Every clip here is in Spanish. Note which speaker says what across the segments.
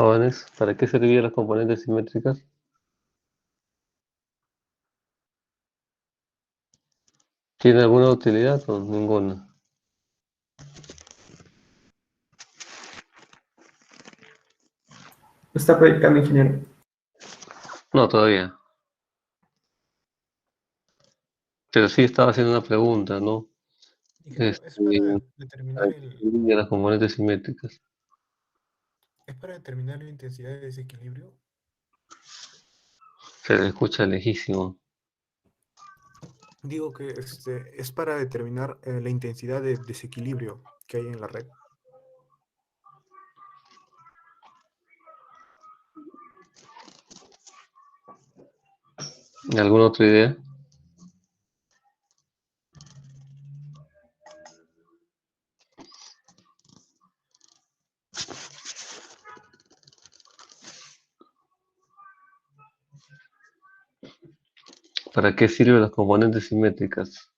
Speaker 1: Jóvenes, ¿para qué servían las componentes simétricas? ¿Tiene alguna utilidad o ninguna?
Speaker 2: Está practicando, ingeniero.
Speaker 1: No, todavía. Pero sí estaba haciendo una pregunta, ¿no?
Speaker 3: Ingeniero,
Speaker 1: Este,
Speaker 3: es para
Speaker 1: ¿para
Speaker 3: determinar
Speaker 1: qué servían las componentes simétricas?
Speaker 3: es para determinar la intensidad de desequilibrio.
Speaker 1: Se le escucha lejísimo.
Speaker 3: Digo que es para determinar la intensidad de desequilibrio que hay en la red.
Speaker 1: ¿Alguna otra idea? ¿Para qué sirven las componentes simétricas?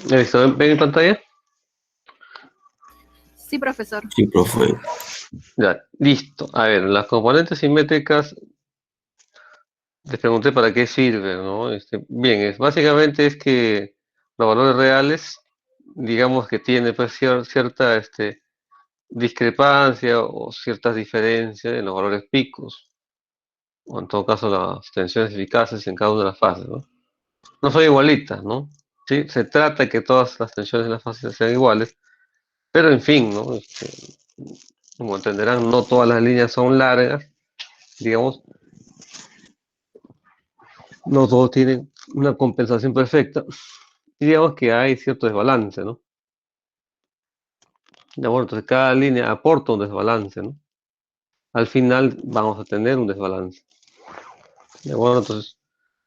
Speaker 1: ¿Listo? ¿Ven en pantalla?
Speaker 4: Sí, profesor.
Speaker 5: Sí, profe.
Speaker 1: Ya, listo. A ver, las componentes simétricas, les pregunté para qué sirven, ¿no? Bien, básicamente es que los valores reales, digamos que tiene pues cierta discrepancia o ciertas diferencias en los valores picos, o en todo caso las tensiones eficaces en cada una de las fases, ¿no? No son igualitas, ¿no? Sí, se trata de que todas las tensiones en las fases sean iguales, pero en fin, ¿no? Como entenderán, no todas las líneas son largas, digamos, no todos tienen una compensación perfecta, y digamos que hay cierto desbalance, ¿no? De acuerdo, entonces cada línea aporta un desbalance, ¿no? Al final vamos a tener un desbalance. ¿De acuerdo? Entonces,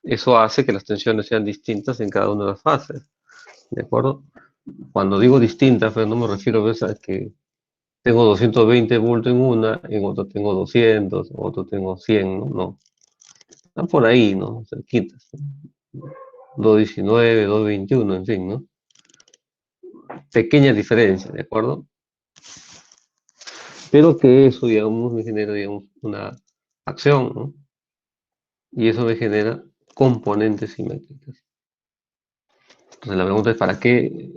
Speaker 1: eso hace que las tensiones sean distintas en cada una de las fases. ¿De acuerdo? Cuando digo distintas, pues no me refiero pues, a que tengo 220 voltios en una, en otra tengo 200, en otro tengo 100, ¿no? No. Están por ahí, ¿no? Cerquitas. 219, 221, en fin, ¿no? Pequeñas diferencias, ¿de acuerdo? Pero que eso, digamos, me genera, digamos, una acción, ¿no? Y eso me genera componentes simétricas. Entonces la pregunta es, ¿para qué?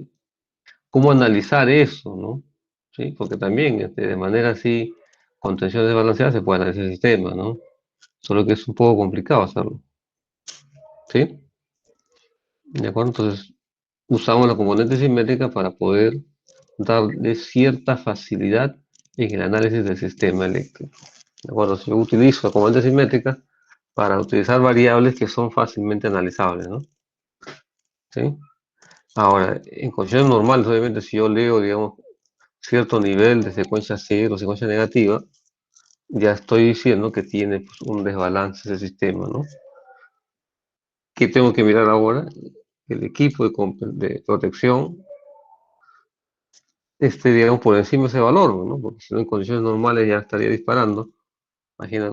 Speaker 1: ¿Cómo analizar eso, no? ¿Sí? Porque también, de manera así, con tensiones desbalanceadas se puede analizar el sistema, ¿no? Solo que es un poco complicado hacerlo, ¿sí? ¿De acuerdo? Entonces, usamos la componente simétrica para poder darle cierta facilidad en el análisis del sistema eléctrico. ¿De acuerdo? Si yo utilizo la componente simétrica para utilizar variables que son fácilmente analizables, ¿no? ¿Sí? Ahora, en condiciones normales, obviamente, si yo leo, digamos, cierto nivel de secuencia cero, secuencia negativa, ya estoy diciendo que tiene pues, un desbalance ese sistema, ¿no? ¿Qué tengo que mirar ahora? El equipo de protección digamos, por encima de ese valor, ¿no? Porque si no, en condiciones normales ya estaría disparando. Imagina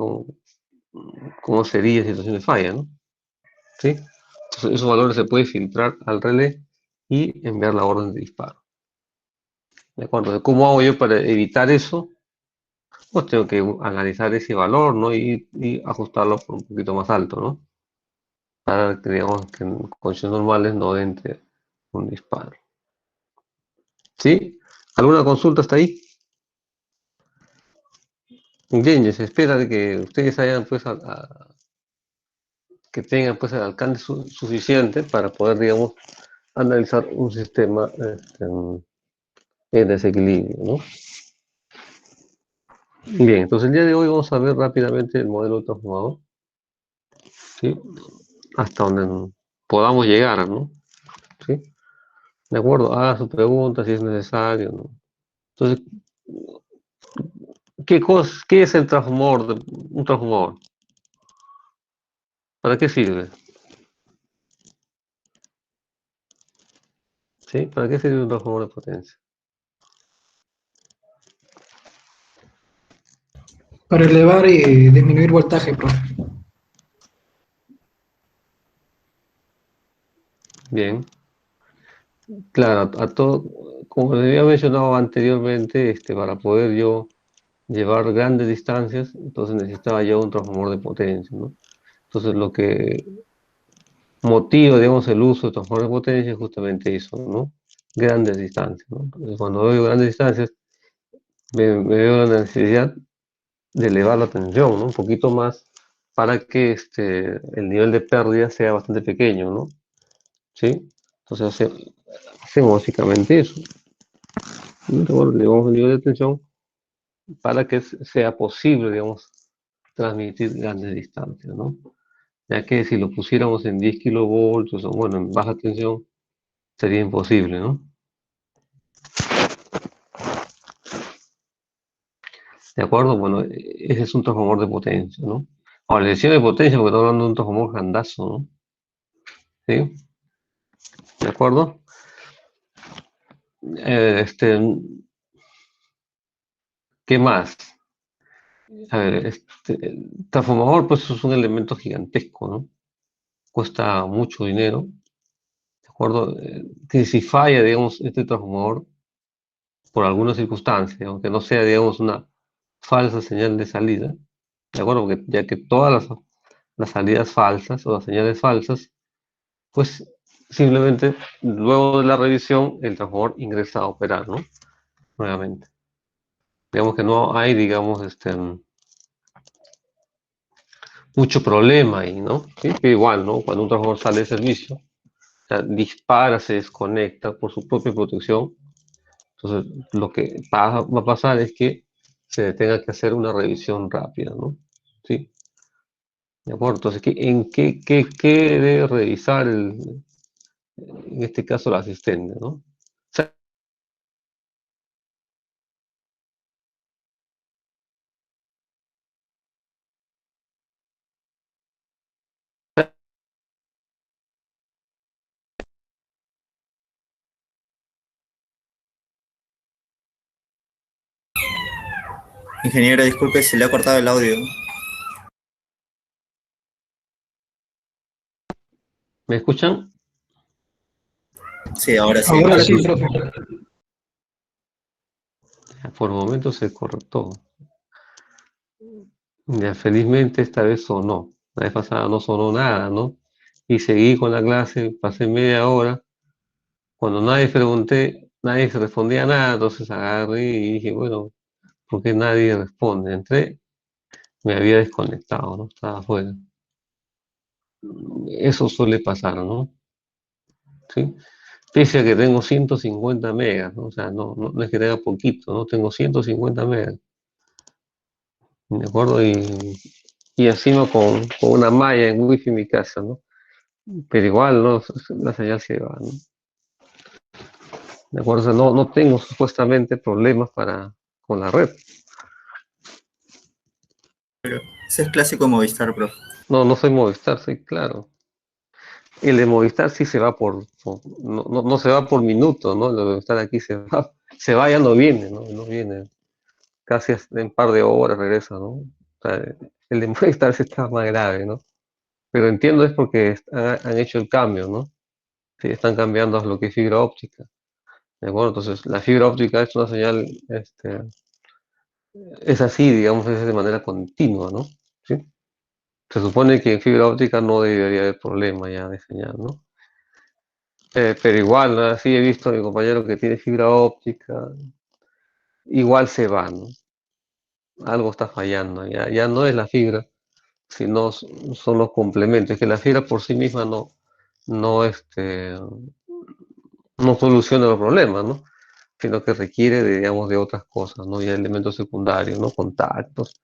Speaker 1: cómo sería en situación de falla, ¿no? ¿Sí? Entonces, esos valores se pueden filtrar al relé y enviar la orden de disparo. ¿De acuerdo? Entonces, ¿cómo hago yo para evitar eso? Pues tengo que analizar ese valor, ¿no? Y ajustarlo por un poquito más alto, ¿no? Para que, digamos, que en condiciones normales no entre un disparo. ¿Sí? ¿Alguna consulta hasta ahí? Bien, se espera de que ustedes hayan, pues, que tengan, pues, el alcance suficiente para poder, digamos, analizar un sistema en desequilibrio, ¿no? Bien, entonces el día de hoy vamos a ver rápidamente el modelo transformador, ¿sí? Hasta donde podamos llegar, ¿no? ¿Sí? De acuerdo, haga su pregunta si es necesario, ¿no? Entonces, ¿qué es el transformador un transformador? ¿Para qué sirve? ¿Sí? ¿Para qué sirve un transformador de potencia?
Speaker 2: Para elevar y disminuir voltaje, profe.
Speaker 1: Bien. Claro, a todo, como les había mencionado anteriormente, para poder yo llevar grandes distancias, entonces necesitaba yo un transformador de potencia, ¿no? Entonces lo que motiva, digamos, el uso de transformador de potencia es justamente eso, ¿no? Grandes distancias, ¿no? Entonces, cuando veo grandes distancias, me veo la necesidad de elevar la tensión, ¿no? Un poquito más para que el nivel de pérdida sea bastante pequeño, ¿no? ¿Sí? Entonces hacemos básicamente eso, ¿no? Bueno, elevamos el nivel de tensión para que sea posible, digamos, transmitir grandes distancias, ¿no? Ya que si lo pusiéramos en 10 kilovoltios o bueno, en baja tensión, sería imposible, ¿no? ¿De acuerdo? Bueno, ese es un transformador de potencia, ¿no? Ahora, le decía de potencia porque estamos hablando de un transformador grandazo, ¿no? ¿Sí? ¿De acuerdo? Eh, este, ¿Qué más? A ver, el transformador, pues es un elemento gigantesco, ¿no? Cuesta mucho dinero, ¿de acuerdo? Que si falla, digamos, este transformador, por alguna circunstancia, aunque no sea, digamos, una falsa señal de salida, ¿de acuerdo? Porque ya que todas las salidas falsas o las señales falsas, pues simplemente luego de la revisión el transformador ingresa a operar, ¿no? Nuevamente. Digamos que no hay, digamos, mucho problema ahí, ¿no? ¿Sí? Que igual, ¿no? Cuando un transformador sale de servicio, o sea, dispara, se desconecta por su propia protección. Entonces, lo que va a pasar es que se tenga que hacer una revisión rápida, ¿no? Sí, de acuerdo. Entonces, ¿qué debe revisar en este caso el asistente, ¿no? O sea,
Speaker 4: Ingeniero, disculpe, se le ha cortado el audio.
Speaker 1: ¿me escuchan?
Speaker 4: Sí, ahora sí.
Speaker 2: Ahora
Speaker 1: Ahora
Speaker 2: sí,
Speaker 1: sí.
Speaker 2: profe.
Speaker 1: Por momentos se cortó. Ya felizmente esta vez sonó. La vez pasada no sonó nada, ¿no? Y seguí con la clase, pasé media hora. Cuando nadie pregunté, nadie se respondía nada, entonces agarré y dije, bueno, ¿por qué nadie responde? Entré, me había desconectado, ¿no? Estaba afuera. Eso suele pasar, ¿no? ¿Sí? Pese a que tengo 150 megas, ¿no? O sea, no es que tenga poquito, ¿no? Tengo 150 megas, ¿de acuerdo? Y encima con una malla en wifi en mi casa, ¿no? Pero igual, ¿no? La señal se va, ¿no? ¿De acuerdo? O sea, no tengo supuestamente problemas con la red.
Speaker 4: Ese es clásico de Movistar, profe.
Speaker 1: No soy Movistar, soy claro. El de Movistar sí se va no se va por minuto, ¿no? El de Movistar aquí se va, ya no viene, ¿no? No viene. Casi en un par de horas regresa, ¿no? O sea, el de Movistar sí está más grave, ¿no? Pero entiendo es porque han hecho el cambio, ¿no? Sí, están cambiando a lo que es fibra óptica. ¿De acuerdo? Entonces, la fibra óptica es una señal, es así, digamos, es de manera continua, ¿no? ¿Sí? Se supone que en fibra óptica no debería haber problema ya de señal, ¿no? Pero igual, ¿no? Sí he visto a mi compañero que tiene fibra óptica, igual se va, ¿no? Algo está fallando, ya no es la fibra, sino son los complementos, es que la fibra por sí misma no, no soluciona los problemas, ¿no? Sino que requiere, digamos, de otras cosas, ¿no? Ya elementos secundarios, ¿no? Contactos,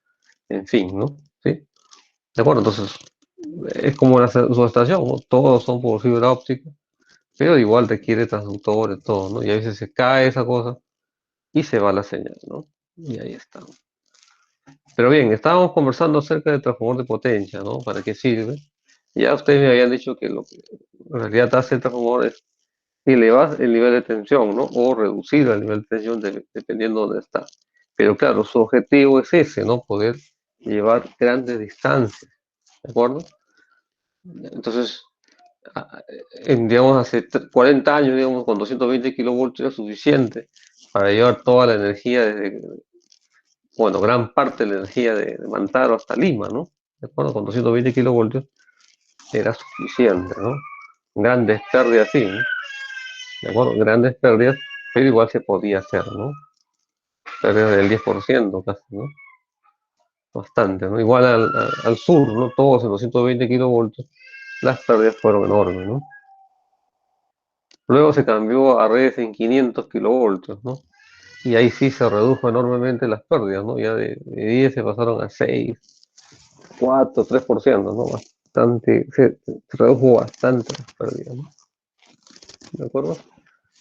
Speaker 1: en fin, ¿no? ¿Sí? ¿De acuerdo? Entonces, es como la subestación, ¿no? Todos son por fibra óptica, pero igual requiere transductores, todo, ¿no? Y a veces se cae esa cosa y se va la señal, ¿no? Y ahí está. Pero bien, estábamos conversando acerca del transformador de potencia, ¿no? ¿Para qué sirve? Ya ustedes me habían dicho que lo que en realidad hace el transformador es elevar el nivel de tensión, ¿no? O reducir el nivel de tensión dependiendo de dónde está. Pero claro, su objetivo es ese, ¿no? Poder llevar grandes distancias, ¿de acuerdo? Entonces, digamos, hace 40 años, digamos, con 220 kilovoltios era suficiente para llevar toda la energía desde, bueno, gran parte de la energía de Mantaro hasta Lima, ¿no? ¿De acuerdo? Con 220 kilovoltios era suficiente, ¿no? Grandes pérdidas, sí, ¿no? ¿De acuerdo? Grandes pérdidas, pero igual se podía hacer, ¿no? Pérdidas del 10% casi, ¿no? Bastante, ¿no? Igual al sur, ¿no? Todos en 220 kilovoltios, las pérdidas fueron enormes, ¿no? Luego se cambió a redes en 500 kilovoltios, ¿no? Y ahí sí se redujo enormemente las pérdidas, ¿no? Ya de 10 se pasaron a 6, 4, 3%, ¿no? Bastante, se redujo bastante las pérdidas, ¿no? ¿De acuerdo?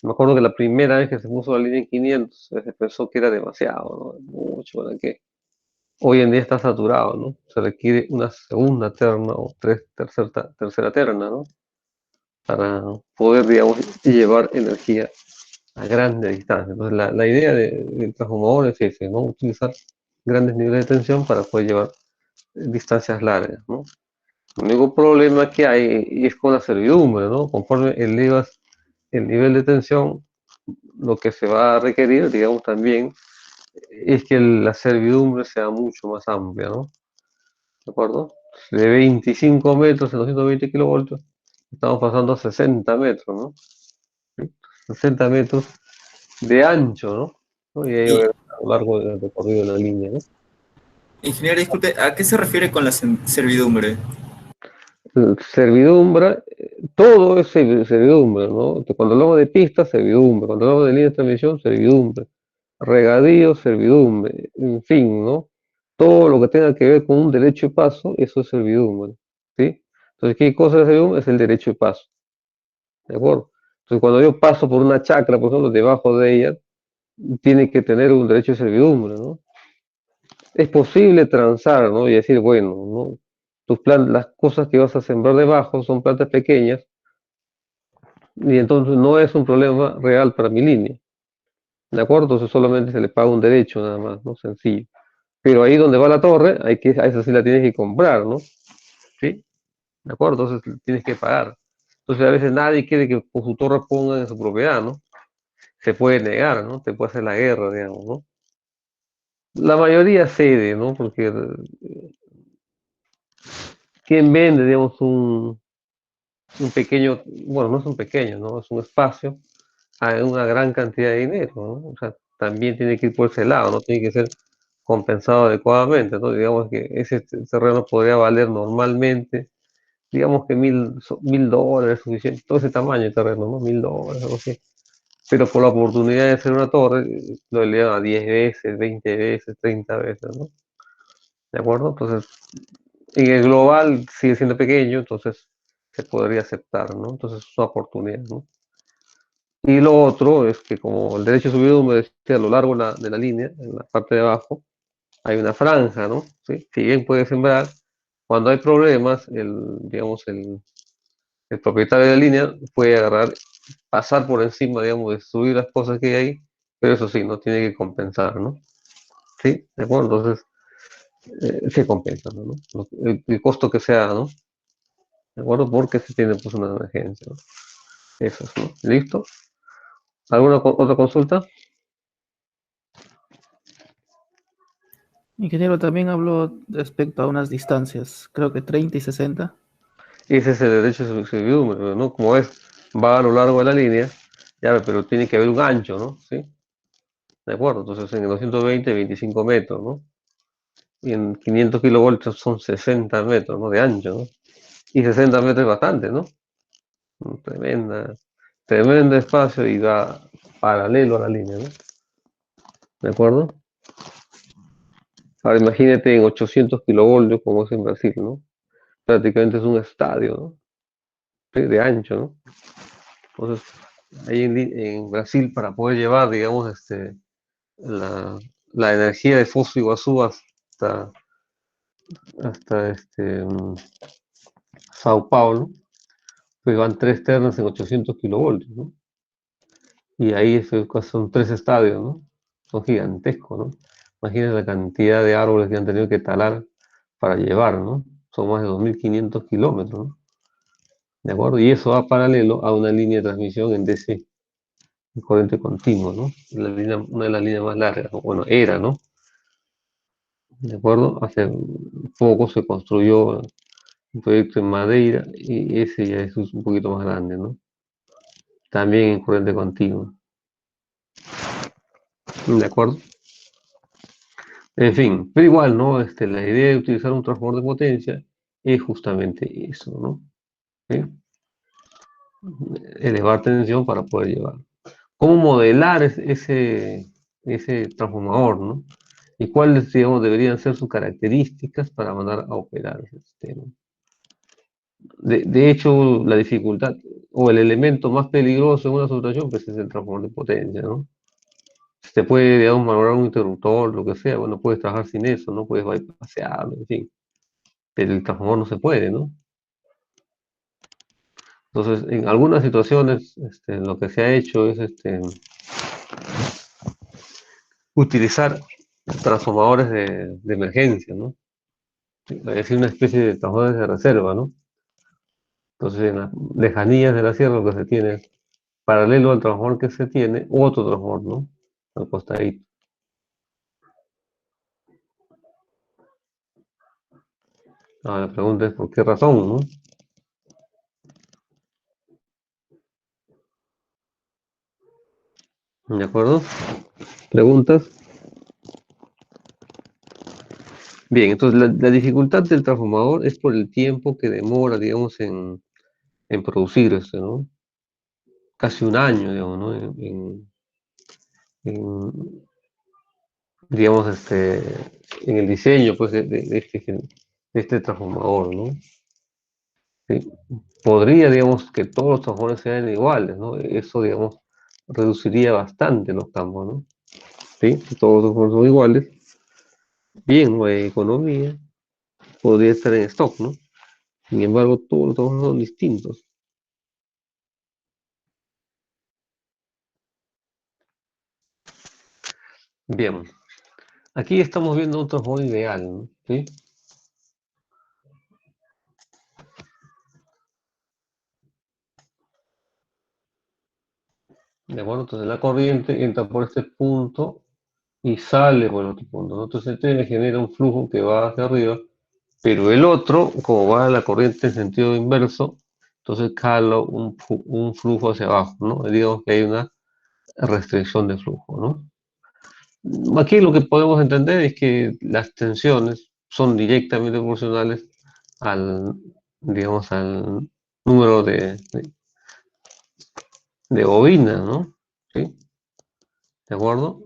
Speaker 1: Me acuerdo que la primera vez que se puso la línea en 500, se pensó que era demasiado, ¿no? Mucho, ¿para qué? Hoy en día está saturado, ¿no? Se requiere una segunda terna o tercera terna, ¿no? Para poder, digamos, llevar energía a grandes distancias. Entonces, la idea del transformador es ese, ¿no? Utilizar grandes niveles de tensión para poder llevar distancias largas, ¿no? El único problema que hay es con la servidumbre, ¿no? Conforme elevas el nivel de tensión, lo que se va a requerir, digamos, también es que la servidumbre sea mucho más amplia, ¿no? ¿De acuerdo? De 25 metros en 220 kilovoltios, estamos pasando a 60 metros, ¿no? ¿Sí? 60 metros de ancho, ¿no? ¿No? Y ahí
Speaker 4: Y,
Speaker 1: a lo largo del recorrido de la línea, ¿no?
Speaker 4: ingeniero, disculpe, ¿a qué se refiere con la servidumbre?
Speaker 1: Servidumbre, todo es servidumbre, ¿no? Cuando hablamos de pistas, servidumbre. Cuando hablamos de línea de transmisión, servidumbre. Regadío, servidumbre. En fin, ¿no? Todo lo que tenga que ver con un derecho de paso, eso es servidumbre, ¿sí? Entonces, ¿qué cosa es servidumbre? Es el derecho de paso, ¿de acuerdo? Entonces, cuando yo paso por una chacra, por ejemplo, debajo de ella, tiene que tener un derecho de servidumbre, ¿no? Es posible transar, ¿no? Y decir, bueno, ¿no? Las cosas que vas a sembrar debajo son plantas pequeñas y entonces no es un problema real para mi línea, ¿de acuerdo? Entonces solamente se le paga un derecho nada más, ¿no? Sencillo. Pero ahí donde va la torre, a esa sí la tienes que comprar, ¿no? ¿Sí? ¿De acuerdo? Entonces tienes que pagar. Entonces a veces nadie quiere que por su torre pongan en su propiedad, ¿no? Se puede negar, ¿no? Te puede hacer la guerra, digamos, ¿no? La mayoría cede, ¿no? Porque ¿quién vende, digamos, un pequeño, bueno, no es un pequeño, ¿no? Es un espacio a una gran cantidad de dinero, ¿no? O sea, también tiene que ir por ese lado, ¿no? Tiene que ser compensado adecuadamente, ¿no? Digamos que ese terreno podría valer normalmente, digamos que $1000 suficiente, todo ese tamaño de terreno, ¿no? $1000, algo así. Pero por la oportunidad de hacer una torre, lo elevan a 10 veces, 20 veces, 30 veces, ¿no? ¿De acuerdo? Entonces, en el global sigue siendo pequeño, entonces se podría aceptar, ¿no? Entonces es una oportunidad, ¿no? Y lo otro es que como el derecho de subidumbre decía, a lo largo de la línea, en la parte de abajo, hay una franja, ¿no? ¿Sí? Si bien puede sembrar, cuando hay problemas, digamos, el propietario de la línea puede agarrar, pasar por encima, digamos, destruir las cosas que hay ahí, pero eso sí, no tiene que compensar, ¿no? ¿Sí? ¿De acuerdo? Entonces, se compensa, ¿no? El costo que sea, ¿no? ¿De acuerdo? Porque se tiene pues una emergencia, ¿no? Eso es, ¿no? ¿Listo? ¿Alguna otra consulta?
Speaker 5: Ingeniero también habló respecto a unas distancias, creo que 30 y 60.
Speaker 1: Ese es el derecho de servidumbre, ¿no? Como es, va a lo largo de la línea, ya, pero tiene que haber un ancho, ¿no? ¿Sí? ¿De acuerdo? Entonces en el 220, 25 metros, ¿no? Y en 500 kilovoltios son 60 metros, ¿no? De ancho, ¿no? Y 60 metros es bastante, ¿no? Tremenda, tremendo espacio y va paralelo a la línea, ¿no? ¿De acuerdo? Ahora imagínate en 800 kilovoltios como es en Brasil, ¿no? Prácticamente es un estadio, ¿no? Sí, de ancho, ¿no? Entonces, ahí en Brasil para poder llevar, digamos, la energía de Foz do Iguazú hasta hasta Sao Paulo, pues van 3 ternas en 800 kilovoltios, ¿no? Y ahí son 3 estadios, ¿no? Son gigantescos, ¿no? Imagínense la cantidad de árboles que han tenido que talar para llevar, ¿no? Son más de 2.500 kilómetros, ¿no? ¿De acuerdo? Y eso va paralelo a una línea de transmisión en DC, en corriente continua, ¿no? Una de las líneas más largas, ¿no? Bueno, era, ¿no? ¿De acuerdo? Hace poco se construyó un proyecto en Madeira y ese ya es un poquito más grande, ¿no? También en corriente continua. ¿De acuerdo? En fin, pero igual, ¿no? La idea de utilizar un transformador de potencia es justamente eso, ¿no? ¿Sí? Elevar tensión para poder llevar. ¿Cómo modelar ese transformador, ¿no? Y cuáles, digamos, deberían ser sus características para mandar a operar ese sistema. De hecho, la dificultad o el elemento más peligroso en una subestación pues, es el transformador de potencia, ¿no? Se puede, digamos, malograr un interruptor, lo que sea, bueno, puedes trabajar sin eso, ¿no? Puedes bypasearlo, en fin. Pero el transformador no se puede, ¿no? Entonces, en algunas situaciones, lo que se ha hecho es utilizar transformadores de emergencia, ¿no? Es decir, una especie de transformadores de reserva, ¿no? Entonces, en las lejanías de la sierra lo que se tiene es, paralelo al transformador que se tiene, otro transformador, ¿no? Al costadito. Ahora, la pregunta es, ¿por qué razón, no? ¿De acuerdo? ¿Preguntas? Bien, entonces la dificultad del transformador es por el tiempo que demora, digamos, en producirse, ¿no? Casi un año, digamos, ¿no? En, digamos, en el diseño, pues, de este transformador, ¿no? Sí. Podría, digamos, que todos los transformadores sean iguales, ¿no? Eso, digamos, reduciría bastante los campos, ¿no? Sí, si todos los transformadores son iguales, bien, no hay economía, podría estar en stock, ¿no? Sin embargo, todos los transformadores son distintos. Bien, aquí estamos viendo un transformador ideal, ¿no? ¿Sí? ¿De acuerdo? Entonces la corriente entra por este punto y sale por el otro punto, ¿no? Entonces este genera un flujo que va hacia arriba, pero el otro, como va la corriente en sentido inverso, entonces jala un flujo hacia abajo, ¿no? Digamos que hay una restricción de flujo, ¿no? Aquí lo que podemos entender es que las tensiones son directamente proporcionales al, digamos, al número de bobinas, ¿no? ¿Sí? ¿De acuerdo?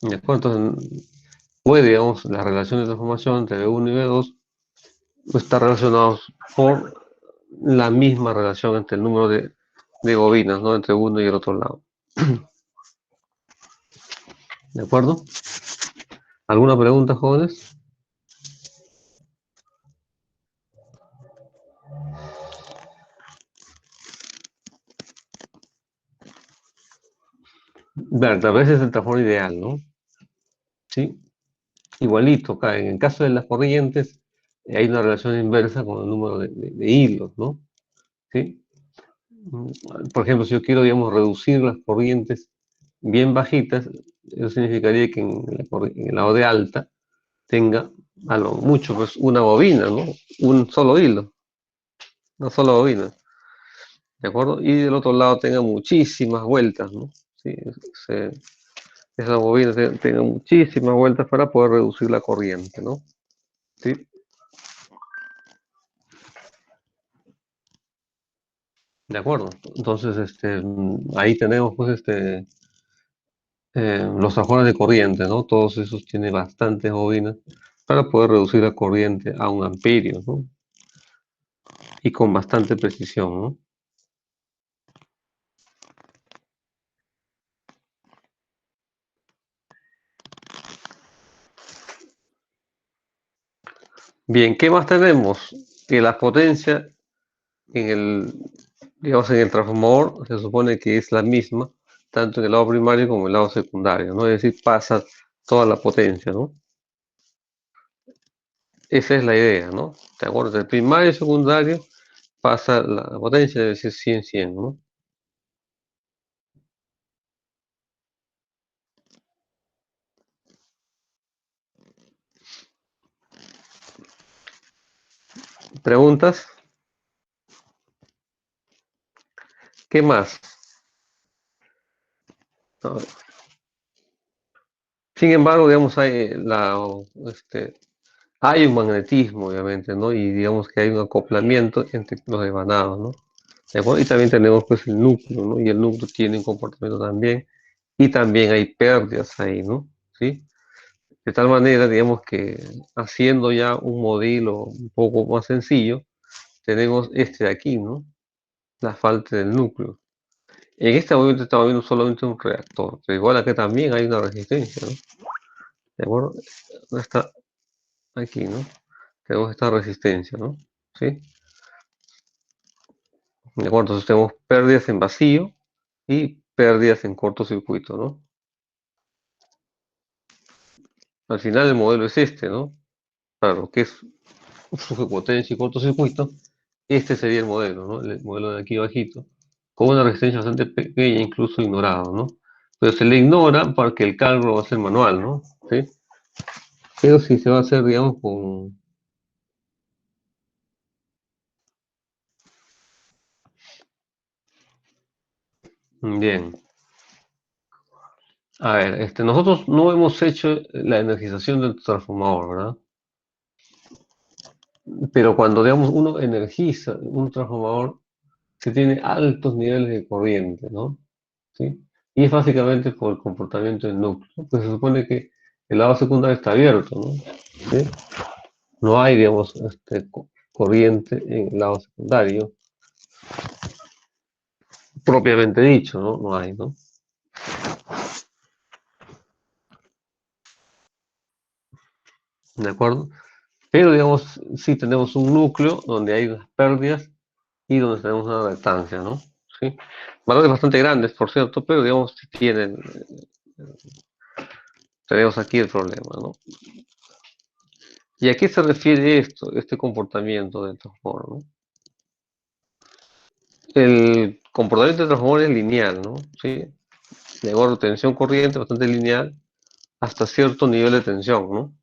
Speaker 1: ¿De acuerdo? Entonces, puede, digamos, la relación de transformación entre B1 y B2 está relacionados por la misma relación entre el número de bobinas, ¿no? Entre uno y el otro lado. ¿De acuerdo? ¿Alguna pregunta, jóvenes? Ver, tal vez es el transformador ideal, ¿no? Sí, igualito acá. En el caso de las corrientes, hay una relación inversa con el número de hilos, ¿no? ¿Sí? Por ejemplo, si yo quiero, digamos, reducir las corrientes bien bajitas, eso significaría que en el lado de alta tenga a lo mucho pues una bobina, ¿no? Un solo hilo, una sola bobina, ¿de acuerdo? Y del otro lado tenga muchísimas vueltas, ¿no? Sí, se- esa bobina tenga muchísimas vueltas para poder reducir la corriente, ¿no? Sí, de acuerdo. Entonces, ahí tenemos pues los transformadores de corriente, ¿no? Todos esos tienen bastantes bobinas para poder reducir la corriente a 1 amperio, ¿no? Y con bastante precisión, ¿no? Bien, ¿qué más tenemos? Que la potencia en digamos, en el transformador se supone que es la misma, tanto en el lado primario como en el lado secundario, ¿no? Es decir, pasa toda la potencia, ¿no? Esa es la idea, ¿no? ¿De acuerdo? Del primario y secundario pasa la potencia, debe ser 100, ¿no? ¿Preguntas? ¿Qué más? A ver. Sin embargo, digamos, hay un magnetismo, obviamente, ¿no? Y digamos que hay un acoplamiento entre los devanados, ¿no? ¿De acuerdo? Y también tenemos pues el núcleo, ¿no? Y el núcleo tiene un comportamiento también, y también hay pérdidas ahí, ¿no? ¿Sí? De tal manera, digamos que haciendo ya un modelo un poco más sencillo, tenemos este de aquí, ¿no? La falta del núcleo. En este momento estamos viendo solamente un reactor, pero igual acá también hay una resistencia, ¿no? ¿De acuerdo? Está aquí, ¿no? Tenemos esta resistencia, ¿no? ¿Sí? ¿De acuerdo? Entonces tenemos pérdidas en vacío y pérdidas en cortocircuito, ¿no? Al final el modelo es este, ¿no? Para lo que es flujo de potencia y cortocircuito, este sería el modelo, ¿no? El modelo de aquí abajito, con una resistencia bastante pequeña, incluso ignorado, ¿no? Pero se le ignora porque el cálculo va a ser manual, ¿no? ¿Sí? Pero si se va a hacer, digamos, con... Bien. A ver, nosotros no hemos hecho la energización del transformador, ¿verdad? Pero cuando, digamos, uno energiza un transformador, se tiene altos niveles de corriente, ¿no? ¿Sí? Y es básicamente por el comportamiento del núcleo, ¿no? Pues se supone que el lado secundario está abierto, ¿no? ¿Sí? No hay, digamos, corriente en el lado secundario, propiamente dicho, ¿no? No hay, ¿no? ¿De acuerdo? Pero, digamos, sí tenemos un núcleo donde hay unas pérdidas y donde tenemos una reactancia, ¿no? ¿Sí? Valores bastante grandes, por cierto, pero, digamos, sí tenemos aquí el problema, ¿no? ¿Y a qué se refiere este comportamiento del transformador, ¿no? El comportamiento del transformador es lineal, ¿no? ¿Sí? De acuerdo, tensión corriente bastante lineal hasta cierto nivel de tensión, ¿no?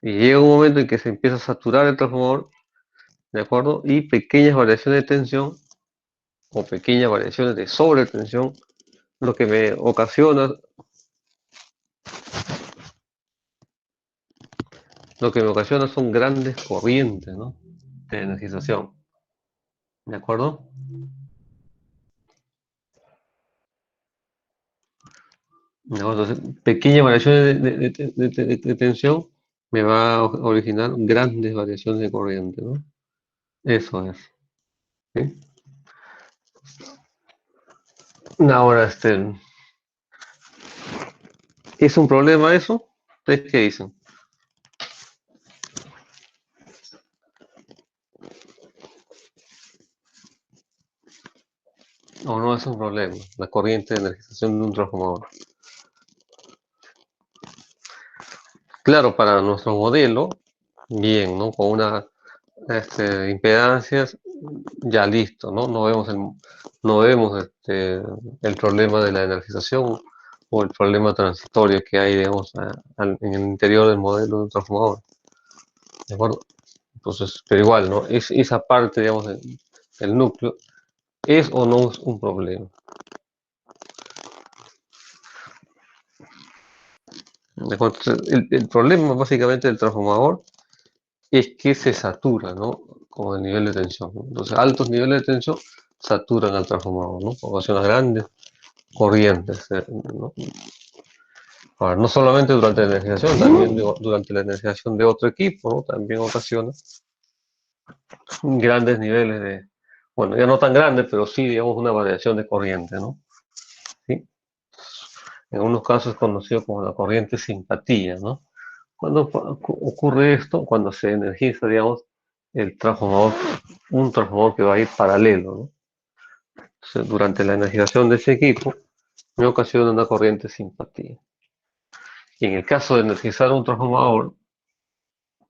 Speaker 1: Y llega un momento en que se empieza a saturar el transformador, ¿de acuerdo? Y pequeñas variaciones de tensión o pequeñas variaciones de sobretensión, lo que me ocasiona, son grandes corrientes, ¿no? De energización, ¿de acuerdo? ¿De acuerdo? Entonces, pequeñas variaciones de tensión me va a originar grandes variaciones de corriente, ¿no? Eso es. ¿Sí? Ahora, ¿es un problema eso? ¿Ustedes qué dicen? ¿O no es un problema la corriente de energización de un transformador? Claro, para nuestro modelo, bien, ¿no? Con una impedancias, ya listo, ¿no? No vemos el problema de la energización o el problema transitorio que hay, digamos, en el interior del modelo de un transformador, ¿de acuerdo? Entonces, pero igual, ¿no? Esa parte, digamos, del núcleo, ¿es o no es un problema? ¿De acuerdo? Entonces, el problema básicamente del transformador es que se satura, ¿no? Con el nivel de tensión, ¿no? Entonces, altos niveles de tensión saturan al transformador, ¿no? Ocasionan grandes corrientes, ¿no? Ahora, no solamente durante la energización, también durante la energización de otro equipo, ¿no? También ocasiona grandes niveles bueno, ya no tan grandes, pero sí, digamos, una variación de corriente, ¿no? ¿Sí? En unos casos es conocido como la corriente simpatía, ¿no? Cuando ocurre esto, cuando se energiza, digamos, el transformador, un transformador que va a ir paralelo, ¿no? Entonces, durante la energización de ese equipo, me ocasiona una corriente simpatía. Y en el caso de energizar un transformador,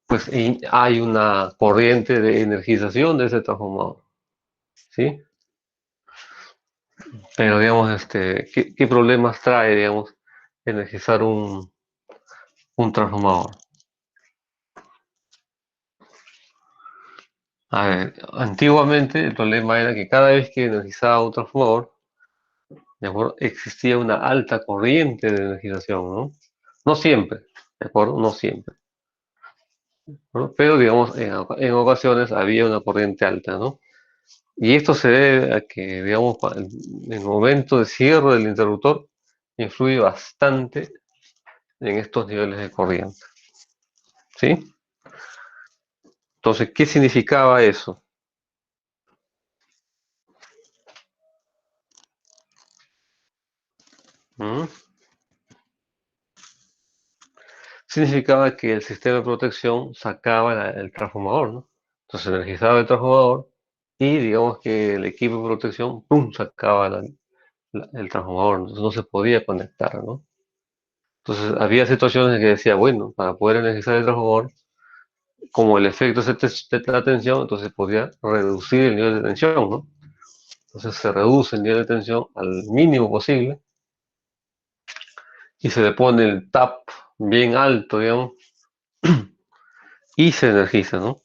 Speaker 1: pues hay una corriente de energización de ese transformador, ¿sí? Pero, digamos, ¿qué problemas trae, digamos, energizar un transformador? A ver, antiguamente el problema era que cada vez que energizaba un transformador, ¿de acuerdo? Existía una alta corriente de energización, ¿no? No siempre, ¿de acuerdo? No siempre, ¿no? Pero, digamos, en ocasiones había una corriente alta, ¿no? Y esto se debe a que, digamos, el momento de cierre del interruptor influye bastante en estos niveles de corriente, ¿sí? Entonces, ¿qué significaba eso? ¿Mm? Significaba que el sistema de protección sacaba el transformador, ¿no? Entonces energizaba el transformador y digamos que el equipo de protección, ¡pum!, sacaba el transformador, entonces no se podía conectar, ¿no? Entonces había situaciones en que decía, bueno, para poder energizar el transformador, como el efecto es de la tensión, entonces podía reducir el nivel de tensión, ¿no? Entonces se reduce el nivel de tensión al mínimo posible y se le pone el tap bien alto, digamos, y se energiza, ¿no?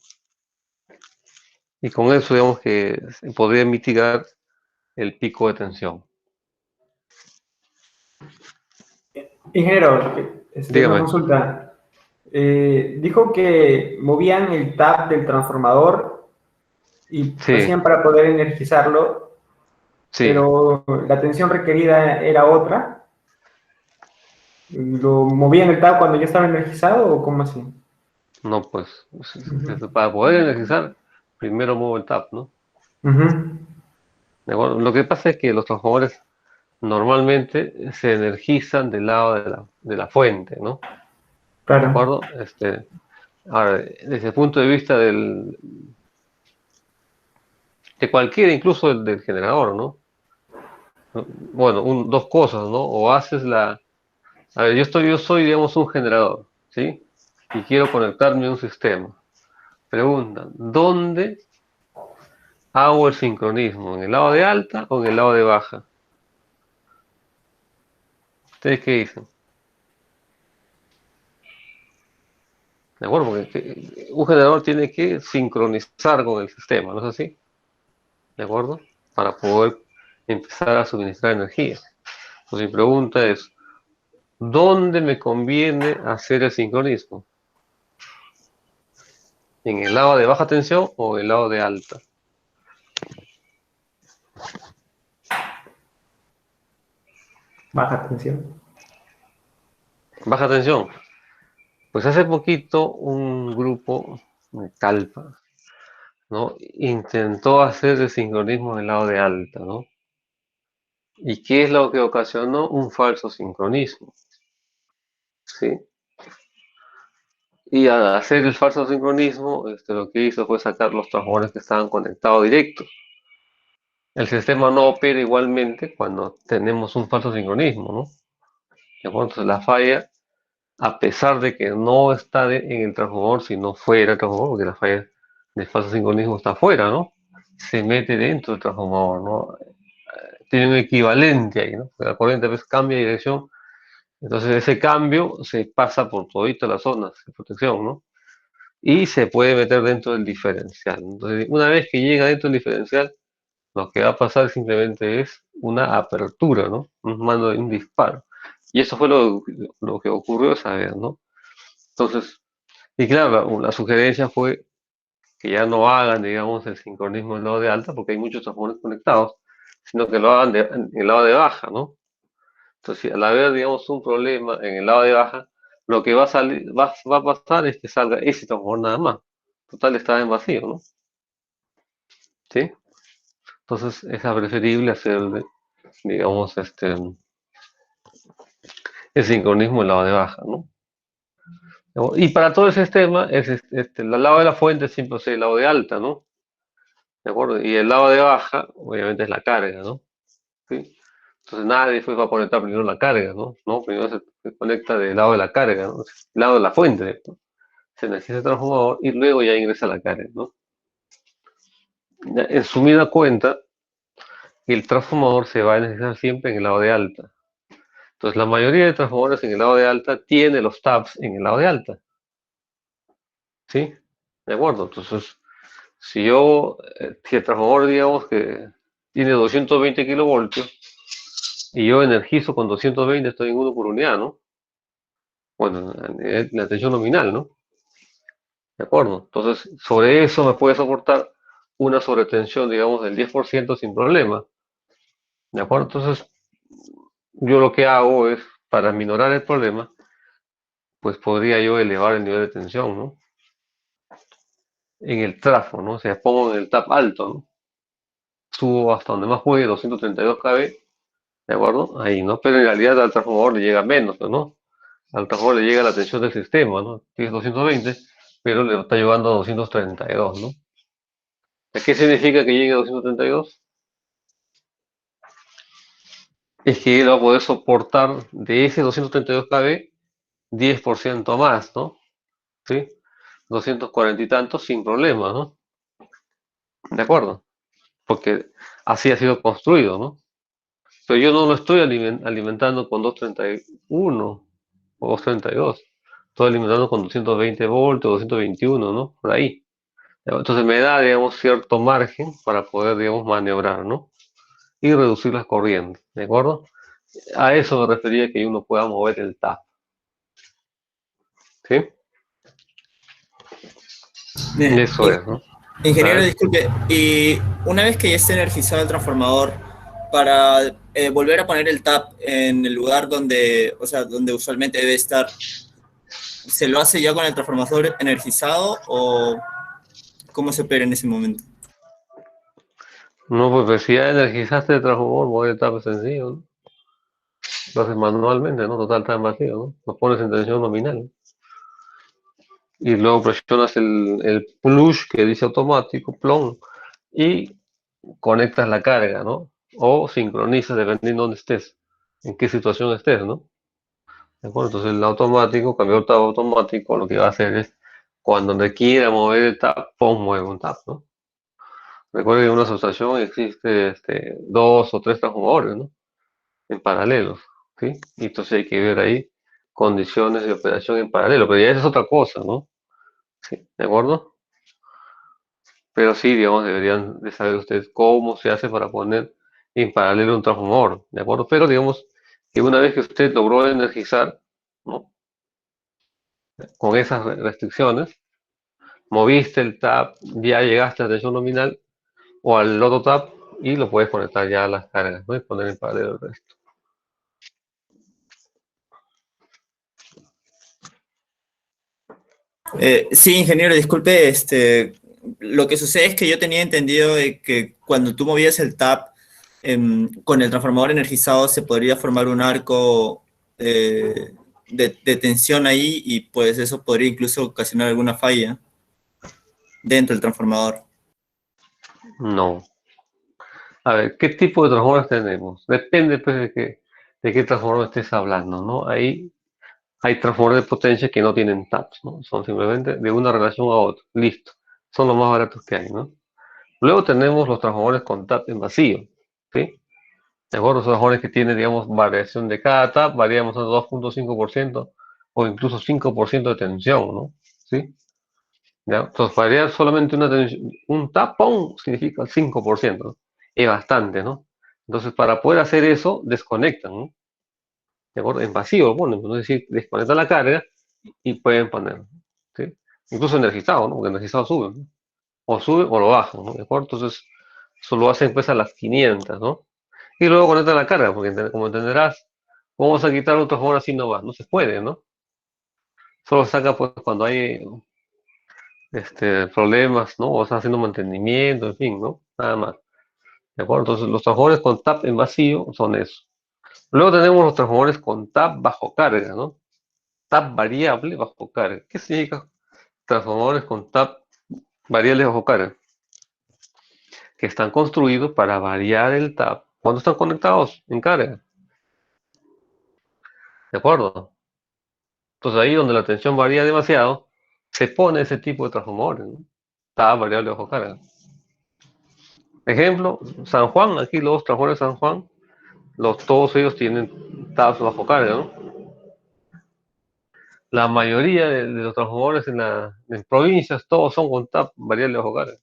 Speaker 1: Y con eso, digamos que se podría mitigar el pico de tensión.
Speaker 6: Ingeniero, una
Speaker 1: Dígame.
Speaker 6: consulta. Dijo que movían el tap del transformador y lo
Speaker 1: Sí,
Speaker 6: hacían para poder energizarlo,
Speaker 1: sí,
Speaker 6: pero la tensión requerida era otra. ¿Lo movían el tap cuando ya estaba energizado o cómo así?
Speaker 1: no, pues,
Speaker 6: Ujú.
Speaker 1: para poder energizar, primero muevo el tap, ¿no?
Speaker 6: Ujú.
Speaker 1: ¿De acuerdo? Lo que pasa es que los transformadores normalmente se energizan del lado de la fuente, ¿no? ¿De
Speaker 6: Claro.
Speaker 1: acuerdo? Ahora, desde el punto de vista de cualquiera, incluso del generador, ¿no? Bueno, dos cosas, ¿no? O haces a ver, yo soy, digamos, un generador, ¿sí? Y quiero conectarme a un sistema. Preguntan, ¿dónde hago el sincronismo? ¿En el lado de alta o en el lado de baja? ¿Ustedes qué dicen? ¿De acuerdo? Porque un generador tiene que sincronizar con el sistema, ¿no es así? ¿De acuerdo? Para poder empezar a suministrar energía. Entonces mi pregunta es, ¿dónde me conviene hacer el sincronismo? ¿En el lado de baja tensión o en el lado de alta?
Speaker 6: Baja tensión.
Speaker 1: Baja tensión. Pues hace poquito un grupo de Calpa, ¿no? Intentó hacer el sincronismo en el lado de alta, ¿no? ¿Y qué es lo que ocasionó? Un falso sincronismo, ¿sí? Y al hacer el falso sincronismo, lo que hizo fue sacar los transformadores que estaban conectados directos. El sistema no opera igualmente cuando tenemos un falso sincronismo, ¿no? ¿De acuerdo? Entonces la falla, a pesar de que no está en el transformador, sino fuera del transformador, porque la falla del falso sincronismo está fuera, ¿no? Se mete dentro del transformador, ¿no? Tiene un equivalente ahí, ¿no? La corriente a veces cambia de dirección, entonces ese cambio se pasa por todas las zonas de protección, ¿no? Y se puede meter dentro del diferencial. Entonces, una vez que llega dentro del diferencial, lo que va a pasar simplemente es una apertura, ¿no? Un mando de un disparo. Y eso fue lo que ocurrió esa vez, ¿no? Entonces, y claro, la sugerencia fue que ya no hagan, digamos, el sincronismo en el lado de alta, porque hay muchos transformadores conectados, sino que lo hagan en el lado de baja, ¿no? Entonces, si al haber, digamos, un problema en el lado de baja, lo que va a salir, va a pasar es que salga ese transformador nada más. Total, está en vacío, ¿no? ¿Sí? Entonces, es preferible hacer, digamos, el sincronismo en el lado de baja, ¿no? ¿no? Y para todo el sistema, el lado de la fuente siempre es el lado de alta, ¿no? ¿De acuerdo? Y el lado de baja, obviamente, es la carga, ¿no? ¿Sí? Entonces nadie va a conectar primero la carga, ¿no? ¿No? Primero se conecta del lado de la carga, ¿no? El lado de la fuente, ¿no? Se necesita el transformador y luego ya ingresa la carga, ¿no? Ya, en sumida cuenta, el transformador se va a necesitar siempre en el lado de alta. Entonces la mayoría de transformadores en el lado de alta tiene los taps en el lado de alta, ¿sí? ¿De acuerdo? Entonces, si el transformador, digamos que tiene 220 kilovoltios y yo energizo con 220, estoy en 1 por unidad, ¿no? Bueno, la tensión nominal, ¿no? ¿De acuerdo? Entonces, sobre eso me puede soportar una sobretensión, digamos, del 10% sin problema. ¿De acuerdo? Entonces, yo lo que hago es, para minorar el problema, pues podría yo elevar el nivel de tensión, ¿no? En el trafo, ¿no? O sea, pongo en el tap alto, ¿no? Subo hasta donde más puede, 232 kV, ¿de acuerdo? Ahí, ¿no? Pero en realidad al transformador le llega menos, ¿no? Al transformador le llega la tensión del sistema, ¿no? Tiene 220, pero le está llevando a 232, ¿no? ¿Qué significa que llegue a 232? Es que él va a poder soportar de ese 232 kV 10% más, ¿no? ¿Sí? 240 y tantos sin problema, ¿no? ¿De acuerdo? Porque así ha sido construido, ¿no? Pero yo no lo estoy alimentando con 231 o 232. Estoy alimentando con 220 voltios, 221, ¿no? Por ahí. Entonces me da, digamos, cierto margen para poder, digamos, maniobrar, ¿no? Y reducir las corrientes, ¿de acuerdo? A eso me refería que uno pueda mover el tap, ¿sí? Eso es, ¿no? A
Speaker 4: Ingeniero,
Speaker 1: ver.
Speaker 4: disculpe, y una vez que ya esté energizado el transformador, para volver a poner el tap en el lugar donde, o sea, donde usualmente debe estar, ¿se lo hace ya con el transformador energizado o cómo se opera en ese momento?
Speaker 1: No, pues si ya energizaste el transformador, mover el tap es sencillo, ¿no? Lo haces manualmente, ¿no? Total tan vacío, ¿no? Lo pones en tensión nominal. Y luego presionas el push que dice automático, plon, y conectas la carga, ¿no? O sincronizas dependiendo de dónde estés, en qué situación estés, ¿no? ¿De acuerdo? Entonces el automático, cambiar tap automático, lo que va a hacer es, cuando requiera mover el tap, pon, mueve un tap, ¿no? Recuerden que en una subestación existe dos o tres transformadores, ¿no? En paralelo, ¿sí? Y entonces hay que ver ahí condiciones de operación en paralelo, pero ya esa es otra cosa, ¿no? ¿Sí? ¿De acuerdo? Pero sí, digamos, deberían de saber ustedes cómo se hace para poner en paralelo un transformador, ¿de acuerdo? Pero digamos que una vez que usted logró energizar, ¿no? Con esas restricciones, moviste el tap, ya llegaste a la tensión nominal o al otro tap y lo puedes conectar ya a las cargas, ¿no? Y poner en paralelo el resto.
Speaker 4: Sí, ingeniero, disculpe, lo que sucede es que yo tenía entendido de que cuando tú movías el tap con el transformador energizado se podría formar un arco de tensión ahí y pues eso podría incluso ocasionar alguna falla dentro del transformador.
Speaker 1: No. A ver, ¿qué tipo de transformadores tenemos? Depende pues de qué transformador estés hablando, ¿no? Ahí hay transformadores de potencia que no tienen taps, ¿no? Son simplemente de una relación a otra. Listo. Son los más baratos que hay, ¿no? Luego tenemos los transformadores con tap en vacío, ¿sí? De acuerdo, los transformadores que tienen, digamos, variación de cada tap, variamos a 2.5% o incluso 5% de tensión, ¿no? ¿Sí? ¿Ya? Entonces, variar solamente un tap, ¡pum!, significa 5%, ¿no? Es bastante, ¿no? Entonces, para poder hacer eso, desconectan, ¿no? ¿De acuerdo? En vacío lo ponen, ¿no? Es decir, desconectan la carga y pueden poner, ¿sí? Incluso energizado, ¿no? Porque energizado sube, ¿no? O sube o lo bajan, ¿no? ¿De acuerdo? Entonces, eso lo hacen pues a las 500, ¿no? Y luego conectan la carga, porque como entenderás, ¿cómo vas a quitar un transformador así no va? No se puede, ¿no? Solo saca pues cuando hay problemas, ¿no? O está haciendo mantenimiento, en fin, ¿no? Nada más. ¿De acuerdo? Entonces, los transformadores con tap en vacío son eso. Luego tenemos los transformadores con tap bajo carga, ¿no? tap variable bajo carga. ¿Qué significa transformadores con tap variables bajo carga? Que están construidos para variar el tap cuando están conectados en carga. ¿De acuerdo? Entonces ahí donde la tensión varía demasiado, se pone ese tipo de transformadores, ¿no? Tap variable bajo carga. Ejemplo, San Juan, aquí los transformadores de San Juan, todos ellos tienen tabs bajo carga, ¿no? La mayoría de los transformadores en provincias, todos son con tap variable bajo carga.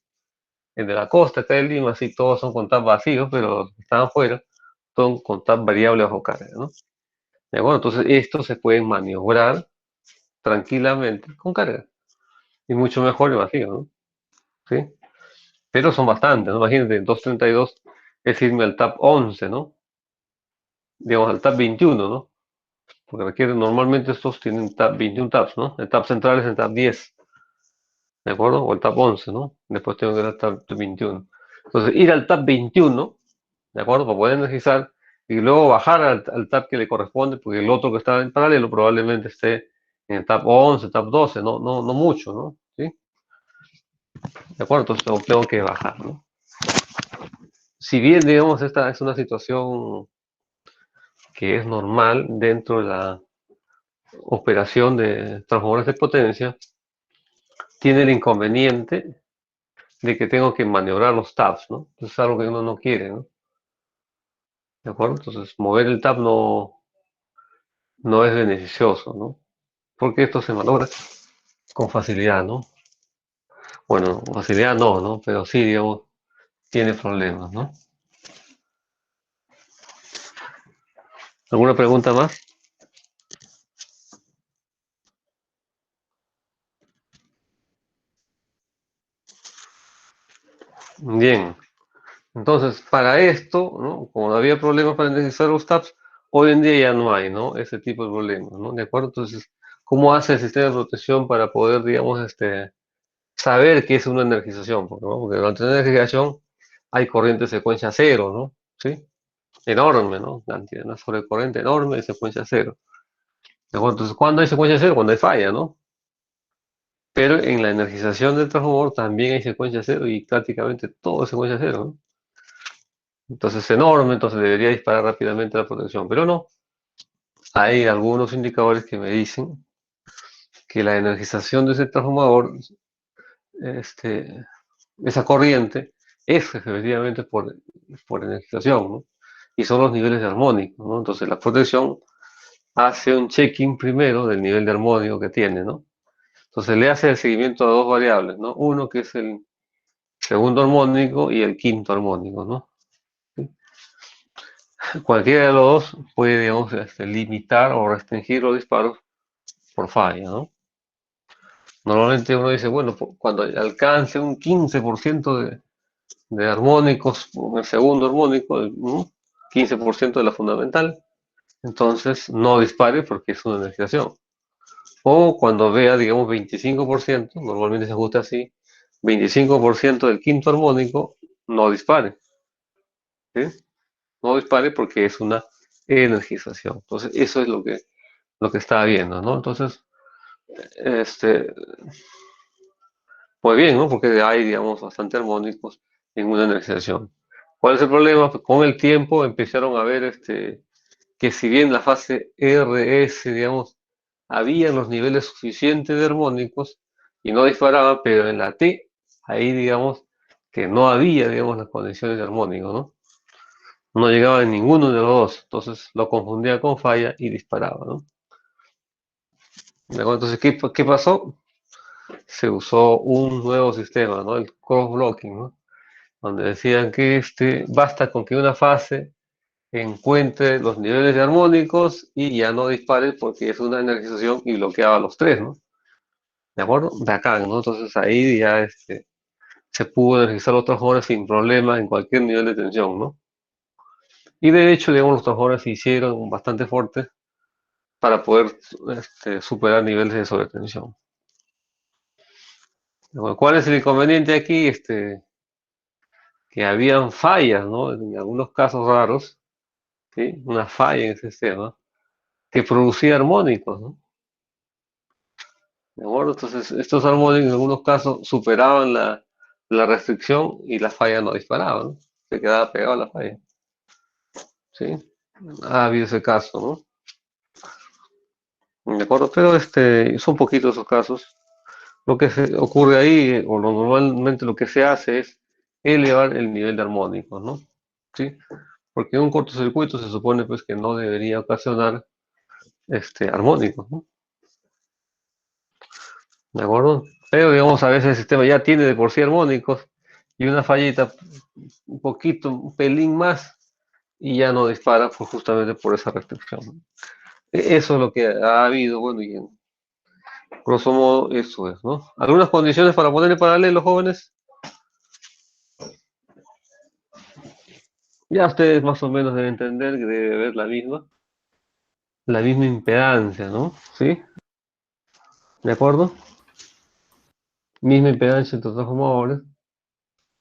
Speaker 1: El de la costa, acá de Lima, sí, todos son con tap vacíos, pero los que están afuera son con tap variable bajo carga, ¿no? ¿De acuerdo? Entonces, estos se pueden maniobrar tranquilamente con carga. Y mucho mejor el vacío, ¿no? ¿Sí? Pero son bastantes, ¿no? Imagínate, 232 es irme al tap 11, ¿no? Digamos, al tap 21, ¿no? Porque requieren, normalmente estos tienen 21 taps, ¿no? El tap central es el tap 10, ¿de acuerdo? O el tap 11, ¿no? Después tengo que ir al tap 21. Entonces, ir al tap 21, ¿de acuerdo? Para poder energizar y luego bajar al tap que le corresponde, porque el otro que está en paralelo probablemente esté en el tap 11, tap 12, no mucho, ¿no? ¿Sí? ¿De acuerdo? Entonces tengo que bajar, ¿no? Si bien, digamos, esta es una situación que es normal dentro de la operación de transformadores de potencia, tiene el inconveniente de que tengo que maniobrar los taps, ¿no? Eso es algo que uno no quiere, ¿no? ¿De acuerdo? Entonces, mover el tap no es beneficioso, ¿no? Porque esto se malogra con facilidad, ¿no? Bueno, con facilidad no, pero sí, digamos, tiene problemas, ¿no? ¿Alguna pregunta más? Bien. Entonces, para esto, ¿no? Como no había problemas para identificar los taps, hoy en día ya no hay, ¿no? Ese tipo de problemas, ¿no? ¿De acuerdo? Entonces, ¿cómo hace el sistema de protección para poder, digamos, saber qué es una energización? Porque durante una energización hay corriente de secuencia cero, ¿no? ¿Sí? Enorme, ¿no? Una sobrecorriente enorme de secuencia cero. ¿De acuerdo? Entonces, ¿cuándo hay secuencia cero? Cuando hay falla, ¿no? Pero en la energización del transformador también hay secuencia cero y prácticamente todo es secuencia cero, ¿no? Entonces es enorme, entonces debería disparar rápidamente la protección, pero no. Hay algunos indicadores que me dicen que la energización de ese transformador, este, esa corriente, es efectivamente por energización, ¿no? Y son los niveles de armónico, ¿no? Entonces la protección hace un check-in primero del nivel de armónico que tiene, ¿no? Entonces le hace el seguimiento a dos variables, ¿no? Uno que es el segundo armónico y el quinto armónico, ¿no? Cualquiera de los dos puede, digamos, limitar o restringir los disparos por falla, ¿no? Normalmente uno dice, bueno, cuando alcance un 15% de armónicos, el segundo armónico, 15% de la fundamental, entonces no dispare porque es una energización. O cuando vea, digamos, 25%, normalmente se ajusta así, 25% del quinto armónico, no dispare. ¿Sí? No dispare porque es una energización. Entonces, eso es lo que estaba viendo, ¿no? Entonces, este, pues bien, ¿no? Porque hay, digamos, bastante armónicos en una energización. ¿Cuál es el problema? Pues con el tiempo empezaron a ver que si bien la fase RS, digamos, había los niveles suficientes de armónicos y no disparaba, pero en la T, ahí, digamos, que no había, digamos, las condiciones de armónico, ¿no? No llegaba en ninguno de los dos, entonces lo confundía con falla y disparaba, ¿no? ¿De acuerdo? Entonces, ¿qué pasó? Se usó un nuevo sistema, ¿no? El cross-blocking, ¿no? Donde decían que basta con que una fase encuentre los niveles de armónicos y ya no dispare porque es una energización y bloqueaba los tres, ¿no? ¿De acuerdo? Bacán, ¿no? Entonces ahí ya se pudo energizar los transformadores sin problema en cualquier nivel de tensión, ¿no? Y de hecho, digamos, los transformadores se hicieron bastante fuertes para poder superar niveles de sobretensión. Bueno, ¿cuál es el inconveniente aquí? Que habían fallas, ¿no? En algunos casos raros, ¿sí? Una falla en el sistema que producía armónicos, ¿no? ¿De acuerdo? Entonces, estos armónicos en algunos casos superaban la restricción y la falla no disparaba, ¿no? Se quedaba pegado a la falla. ¿Sí? Ha habido ese caso, ¿no? ¿De acuerdo? Pero son poquitos esos casos. Lo que ocurre ahí, o normalmente lo que se hace es elevar el nivel de armónicos, ¿no? ¿Sí? Porque un cortocircuito se supone pues que no debería ocasionar armónicos, ¿no? ¿De acuerdo? Pero digamos, a veces el sistema ya tiene de por sí armónicos y una fallita, un poquito, un pelín más, y ya no dispara justamente por esa restricción, ¿no? Eso es lo que ha habido, bueno, y en grosso modo eso es, ¿no? Algunas condiciones para poner en paralelo, jóvenes. Ya ustedes más o menos deben entender que debe haber la misma impedancia, ¿no? ¿Sí? ¿De acuerdo? Misma impedancia entre transformadores,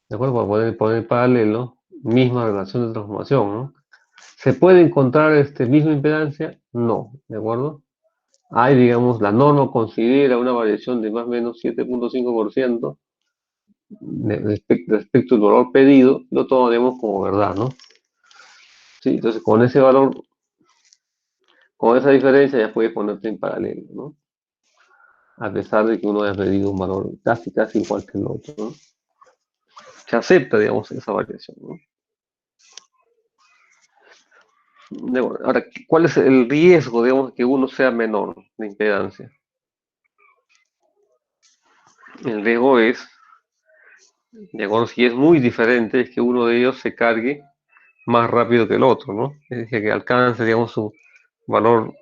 Speaker 1: ¿de acuerdo? Para poner en paralelo, misma relación de transformación, ¿no? ¿Se puede encontrar misma impedancia? No, ¿de acuerdo? Hay, digamos, la norma considera una variación de más o menos 7.5% respecto al valor pedido, lo tomaremos como verdad, ¿no? Sí, entonces con ese valor, con esa diferencia ya puedes ponerte en paralelo, ¿no? A pesar de que uno haya pedido un valor casi igual que el otro, ¿no? Se acepta, digamos, esa variación, ¿no? Ahora, ¿cuál es el riesgo, digamos, que uno sea menor de impedancia? El riesgo es, de acuerdo, si es muy diferente, es que uno de ellos se cargue más rápido que el otro, ¿no? Es decir, que alcance, digamos, su valor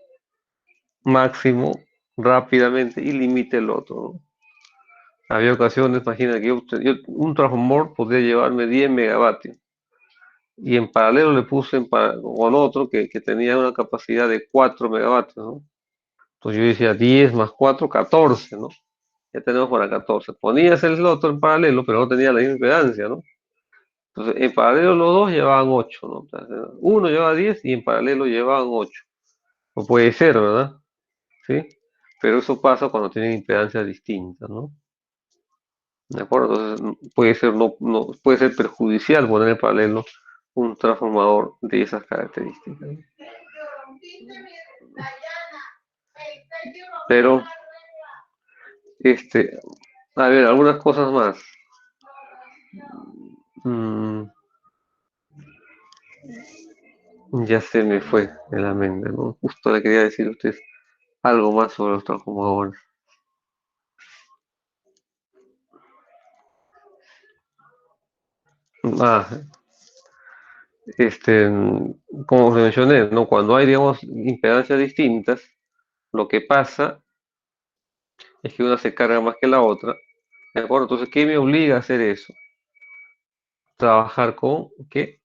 Speaker 1: máximo rápidamente y limite el otro, ¿no? Había ocasiones, imagina que un transformador podría llevarme 10 megavatios y en paralelo le puse con otro que tenía una capacidad de 4 megavatios, ¿no? Entonces yo decía 10 más 4, 14, ¿no? Ya tenemos para 14. Ponías el otro en paralelo, pero no tenía la misma impedancia, ¿no? Entonces en paralelo los dos llevaban 8, ¿no? Entonces, uno llevaba 10 y en paralelo llevaban 8. O puede ser, ¿verdad? ¿Sí? Pero eso pasa cuando tienen impedancias distintas, ¿no? ¿De acuerdo? Entonces puede ser perjudicial poner en paralelo un transformador de esas características, ¿no? Pero, a ver, algunas cosas más. Mm, ya se me fue de la mente, ¿no? Justo le quería decir a ustedes algo más sobre los transformadores. Ah, como os mencioné, ¿no? Cuando hay, digamos, impedancias distintas, lo que pasa es que una se carga más que la otra. ¿De acuerdo? Entonces, ¿qué me obliga a hacer eso? Trabajar con ¿qué?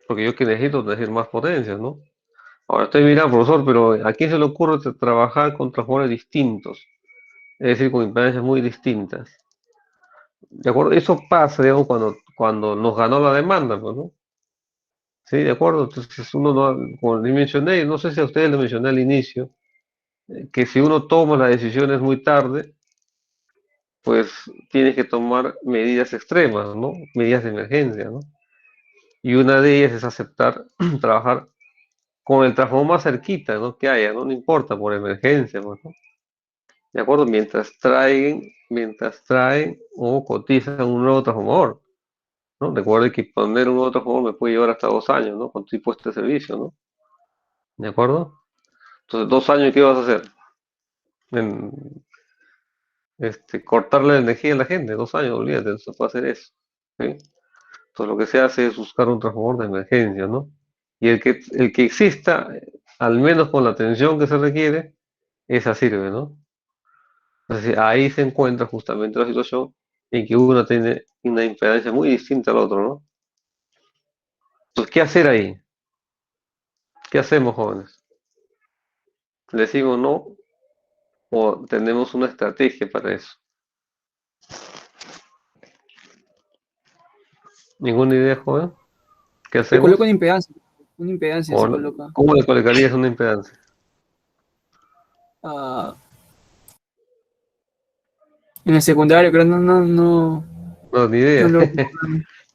Speaker 1: Porque yo que necesito más potencias, ¿no? Ahora estoy mirando, profesor, pero ¿a quién se le ocurre trabajar con transformadores distintos? Es decir, con impedancias muy distintas. ¿De acuerdo? Eso pasa, digamos, cuando nos ganó la demanda, pues, ¿no? Sí, de acuerdo. Entonces, uno no, como le mencioné, no sé si a ustedes le mencioné al inicio, que si uno toma las decisiones muy tarde, pues tiene que tomar medidas extremas, ¿no? Medidas de emergencia, ¿no? Y una de ellas es aceptar trabajar con el transformador más cerquita, ¿no? Que haya, ¿no? No importa, por emergencia, pues, ¿no? ¿De acuerdo? Mientras traen o cotizan un nuevo transformador, ¿no? Recuerde que poner un nuevo transformador me puede llevar hasta 2 años, ¿no? Con tu impuesto de servicio, ¿no? ¿De acuerdo? Entonces, 2 años, ¿qué vas a hacer? En, cortarle la energía a la gente, 2 años, olvídate, no se puede hacer eso, ¿sí? Entonces, lo que se hace es buscar un transformador de emergencia, ¿no? Y el que exista, al menos con la atención que se requiere, esa sirve, ¿no? Entonces, ahí se encuentra justamente la situación en que uno tiene una impedancia muy distinta al otro, ¿no? Entonces, ¿qué hacer ahí? ¿Qué hacemos, jóvenes? ¿Le decimos no o tenemos una estrategia para eso? ¿Ninguna idea, joven? ¿Qué
Speaker 7: Se
Speaker 1: hacemos?
Speaker 7: coloca una impedancia se coloca.
Speaker 1: ¿Cómo le colocarías una impedancia?
Speaker 7: Ah, En el secundario, pero
Speaker 1: No, ni
Speaker 7: no
Speaker 1: idea.
Speaker 7: lo. No, es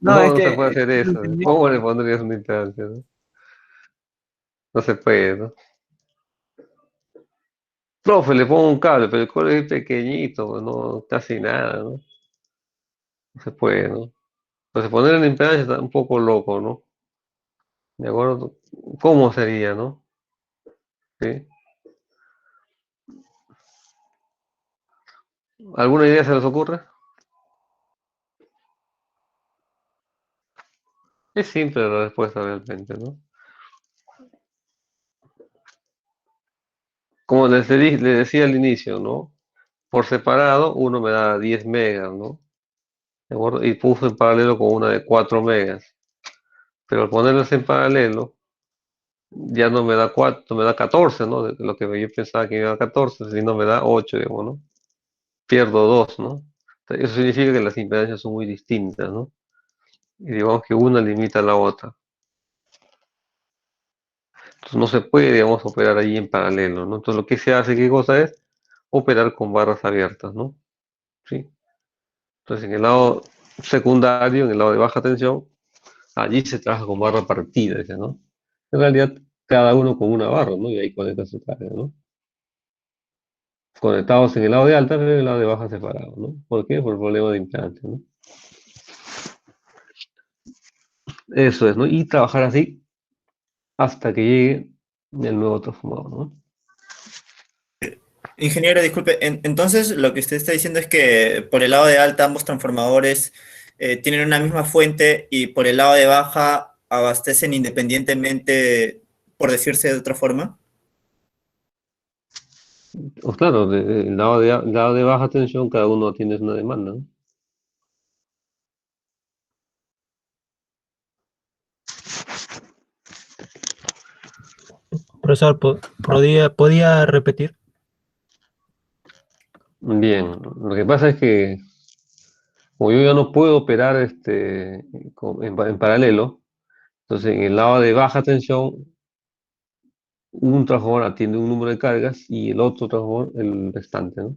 Speaker 1: No, no se puede
Speaker 7: que
Speaker 1: hacer
Speaker 7: lo
Speaker 1: eso.
Speaker 7: entendí.
Speaker 1: ¿Cómo le pondrías una impedancia, no? No se puede, ¿no? Profe, le pongo un cable, pero el cable es pequeñito, pues, no, casi nada, ¿no? No se puede, ¿no? Pues poner en impedancia está un poco loco, ¿no? ¿De acuerdo? ¿Cómo sería, no? ¿Sí? ¿Alguna idea se les ocurre? Es simple la respuesta realmente, ¿no? Como les decía al inicio, ¿no? Por separado, uno me da 10 megas, ¿no? ¿De acuerdo? Y puso en paralelo con una de 4 megas. Pero al ponerlas en paralelo, ya no me da 4, me da 14, ¿no? De lo que yo pensaba que me iba a 14, sino me da 8, digamos, ¿no? Pierdo 2, ¿no? Eso significa que las impedancias son muy distintas, ¿no? Y digamos que una limita a la otra. Entonces no se puede, digamos, operar ahí en paralelo, ¿no? Entonces lo que se hace, ¿qué cosa es? Operar con barras abiertas, ¿no? ¿Sí? Entonces en el lado secundario, en el lado de baja tensión, allí se trabaja con barra partida, dice, ¿no? En realidad, cada uno con una barra, ¿no? Y ahí conecta su carga, ¿no? Conectados en el lado de alta, pero en el lado de baja separado, ¿no? ¿Por qué? Por el problema de impedancia, ¿no? Eso es, ¿no? Y trabajar así hasta que llegue el nuevo transformador, ¿no?
Speaker 4: Ingeniero, disculpe, entonces lo que usted está diciendo es que por el lado de alta ambos transformadores tienen una misma fuente y por el lado de baja abastecen independientemente, por decirse de otra forma.
Speaker 1: Pues claro, el lado de baja tensión, cada uno tiene una demanda, ¿no?
Speaker 8: Profesor, ¿podía repetir?
Speaker 1: Bien, lo que pasa es que como yo ya no puedo operar en paralelo, entonces en el lado de baja tensión, un transformador atiende un número de cargas y el otro transformador el restante, ¿no?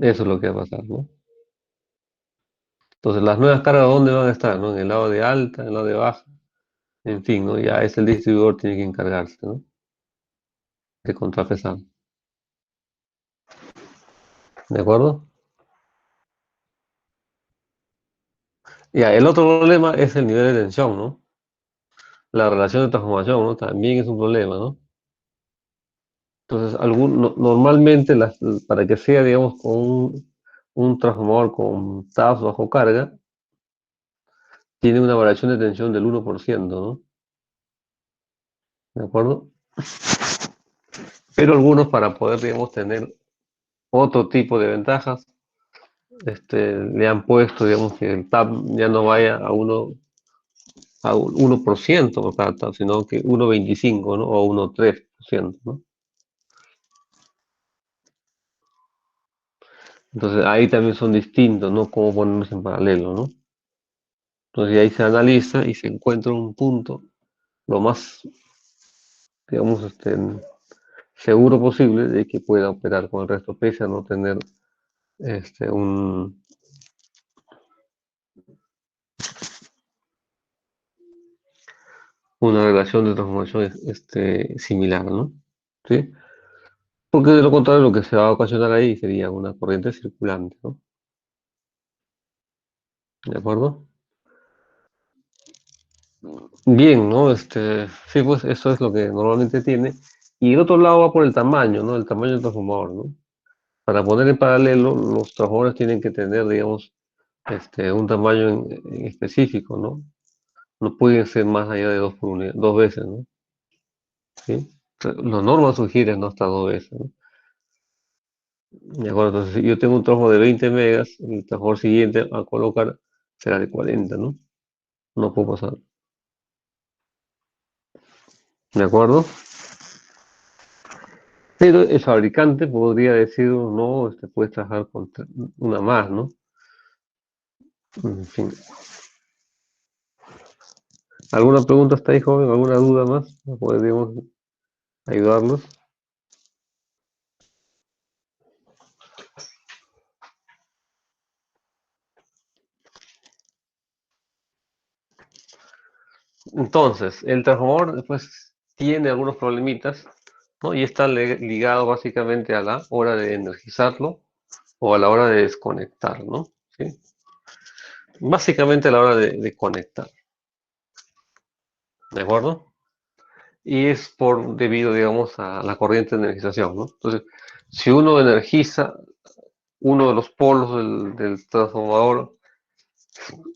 Speaker 1: Eso es lo que va a pasar, ¿no? Entonces las nuevas cargas, ¿dónde van a estar, no? En el lado de alta, en el lado de baja, en fin, ¿no? Ya es el distribuidor tiene que encargarse, ¿no? De contrapesar, ¿de acuerdo? Ya, el otro problema es el nivel de tensión, ¿no? La relación de transformación, ¿no? También es un problema, ¿no? Entonces, normalmente para que sea, digamos, con un transformador con taps bajo carga, tiene una variación de tensión del 1%, ¿no? ¿De acuerdo? Pero algunos, para poder, digamos, tener otro tipo de ventajas, le han puesto, digamos, que el tap ya no vaya a 1% por cada tap, sino que 1,25, ¿no? O 1,3%, ¿no? Entonces ahí también son distintos, ¿no? Cómo ponerlos en paralelo, ¿no? Entonces ahí se analiza y se encuentra un punto lo más, digamos, seguro posible de que pueda operar con el resto, pese a no tener este, un, una relación de transformación similar, ¿no? ¿Sí? Porque de lo contrario lo que se va a ocasionar ahí sería una corriente circulante, ¿no? ¿De acuerdo? Bien, ¿no? Sí, pues eso es lo que normalmente tiene. Y el otro lado va por el tamaño, ¿no? El tamaño del transformador, ¿no? Para poner en paralelo, los transformadores tienen que tener, digamos, un tamaño en específico, ¿no? No pueden ser más allá de 2 veces, ¿no? ¿Sí? La norma sugiere no hasta 2 veces, ¿no? De acuerdo, entonces si yo tengo un transformador de 20 megas, el transformador siguiente a colocar será de 40, ¿no? No puedo pasar. ¿De acuerdo? Pero el fabricante podría decir, no, puedes trabajar con una más, ¿no? En fin. ¿Alguna pregunta hasta ahí, joven? ¿Alguna duda más? ¿Podríamos ayudarlos? Entonces, el transformador después tiene algunos problemitas, ¿no? Y está ligado básicamente a la hora de energizarlo o a la hora de desconectar, ¿no? ¿Sí? Básicamente a la hora de conectar, ¿de acuerdo? Y es debido, digamos, a la corriente de energización, ¿no? Entonces, si uno energiza uno de los polos del transformador,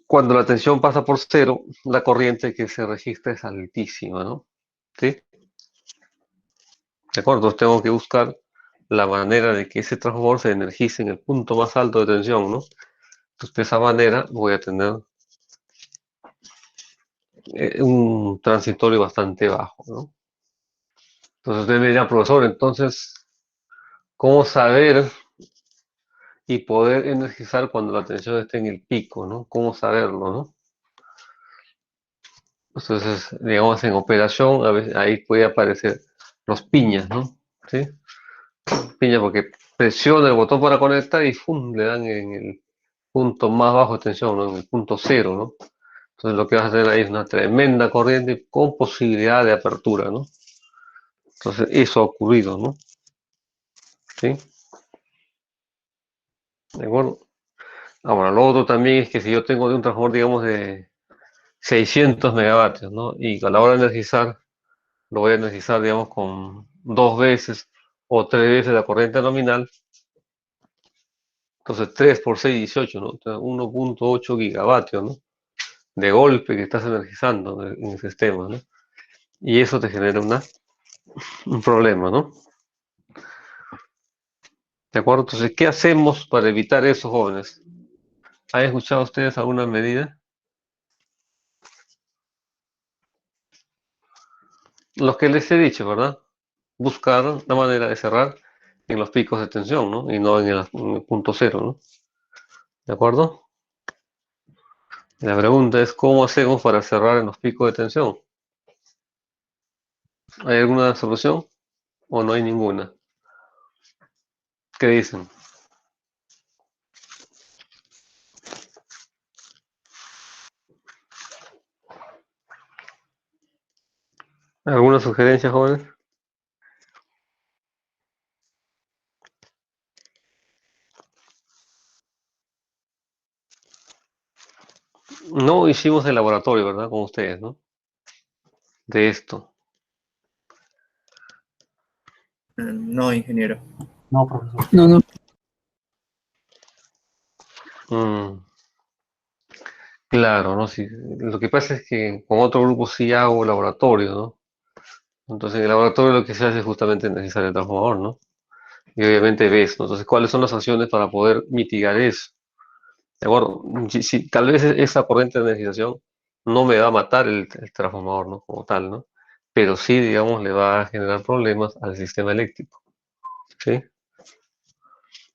Speaker 1: cuando la tensión pasa por cero, la corriente que se registra es altísima, ¿no? ¿Sí? ¿De acuerdo? Entonces tengo que buscar la manera de que ese transformador se energice en el punto más alto de tensión, ¿no? Entonces de esa manera voy a tener un transitorio bastante bajo, ¿no? Entonces usted me dirá, profesor, entonces, ¿cómo saber y poder energizar cuando la tensión esté en el pico, ¿no? ¿Cómo saberlo, no? Entonces, digamos, en operación, a veces ahí puede aparecer los piñas, ¿no? ¿Sí? Piña porque presiona el botón para conectar y ¡fum! Le dan en el punto más bajo de tensión, ¿no? En el punto cero, ¿no? Entonces lo que vas a hacer ahí es una tremenda corriente con posibilidad de apertura, ¿no? Entonces eso ha ocurrido, ¿no? ¿Sí? ¿De acuerdo? Ahora, lo otro también es que si yo tengo de un transformador, digamos, de 600 megavatios, ¿no? Y a la hora de energizar, lo voy a energizar, digamos, con 2 veces o 3 veces la corriente nominal. Entonces 3 por 6, 18, ¿no? 1.8 gigavatios, ¿no? De golpe que estás energizando en el sistema, ¿no? Y eso te genera un problema, ¿no? ¿De acuerdo? Entonces, ¿qué hacemos para evitar eso, jóvenes? ¿Han escuchado ustedes alguna medida? Los que les he dicho, ¿verdad? Buscar la manera de cerrar en los picos de tensión, ¿no? Y no en el punto cero, ¿no? ¿De acuerdo? La pregunta es, ¿cómo hacemos para cerrar en los picos de tensión? ¿Hay alguna solución o no hay ninguna? ¿Qué dicen? ¿Alguna sugerencia, jóvenes? No hicimos el laboratorio, ¿verdad? Con ustedes, ¿no? De esto.
Speaker 4: No, ingeniero.
Speaker 7: No, profesor.
Speaker 2: No, no.
Speaker 1: Mm, claro, ¿no? Sí, lo que pasa es que con otro grupo sí hago laboratorio, ¿no? Entonces en el laboratorio lo que se hace es justamente necesitar el transformador, ¿no? Y obviamente ves, ¿no? Entonces, ¿cuáles son las acciones para poder mitigar eso? ¿De acuerdo? Si tal vez esa corriente de energización no me va a matar el transformador, ¿no? Como tal, ¿no? Pero sí, digamos, le va a generar problemas al sistema eléctrico, ¿sí?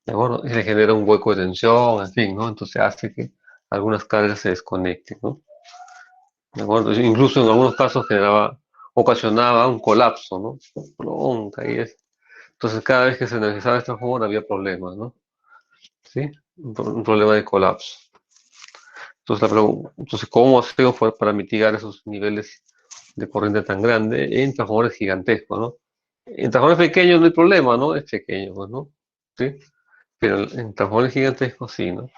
Speaker 1: ¿De acuerdo? Y le genera un hueco de tensión, en fin, ¿no? Entonces hace que algunas cargas se desconecten, ¿no? ¿De acuerdo? Incluso en algunos casos ocasionaba un colapso, ¿no? Bronca y eso. Entonces cada vez que se energizaba este transformador había problemas, ¿no? ¿Sí? Un problema de colapso. Entonces, ¿cómo hacemos para mitigar esos niveles de corriente tan grande en transformadores gigantescos, ¿no? En transformadores pequeños no hay problema, ¿no? Es pequeño, pues, ¿no? ¿Sí? Pero en transformadores gigantescos sí, ¿no?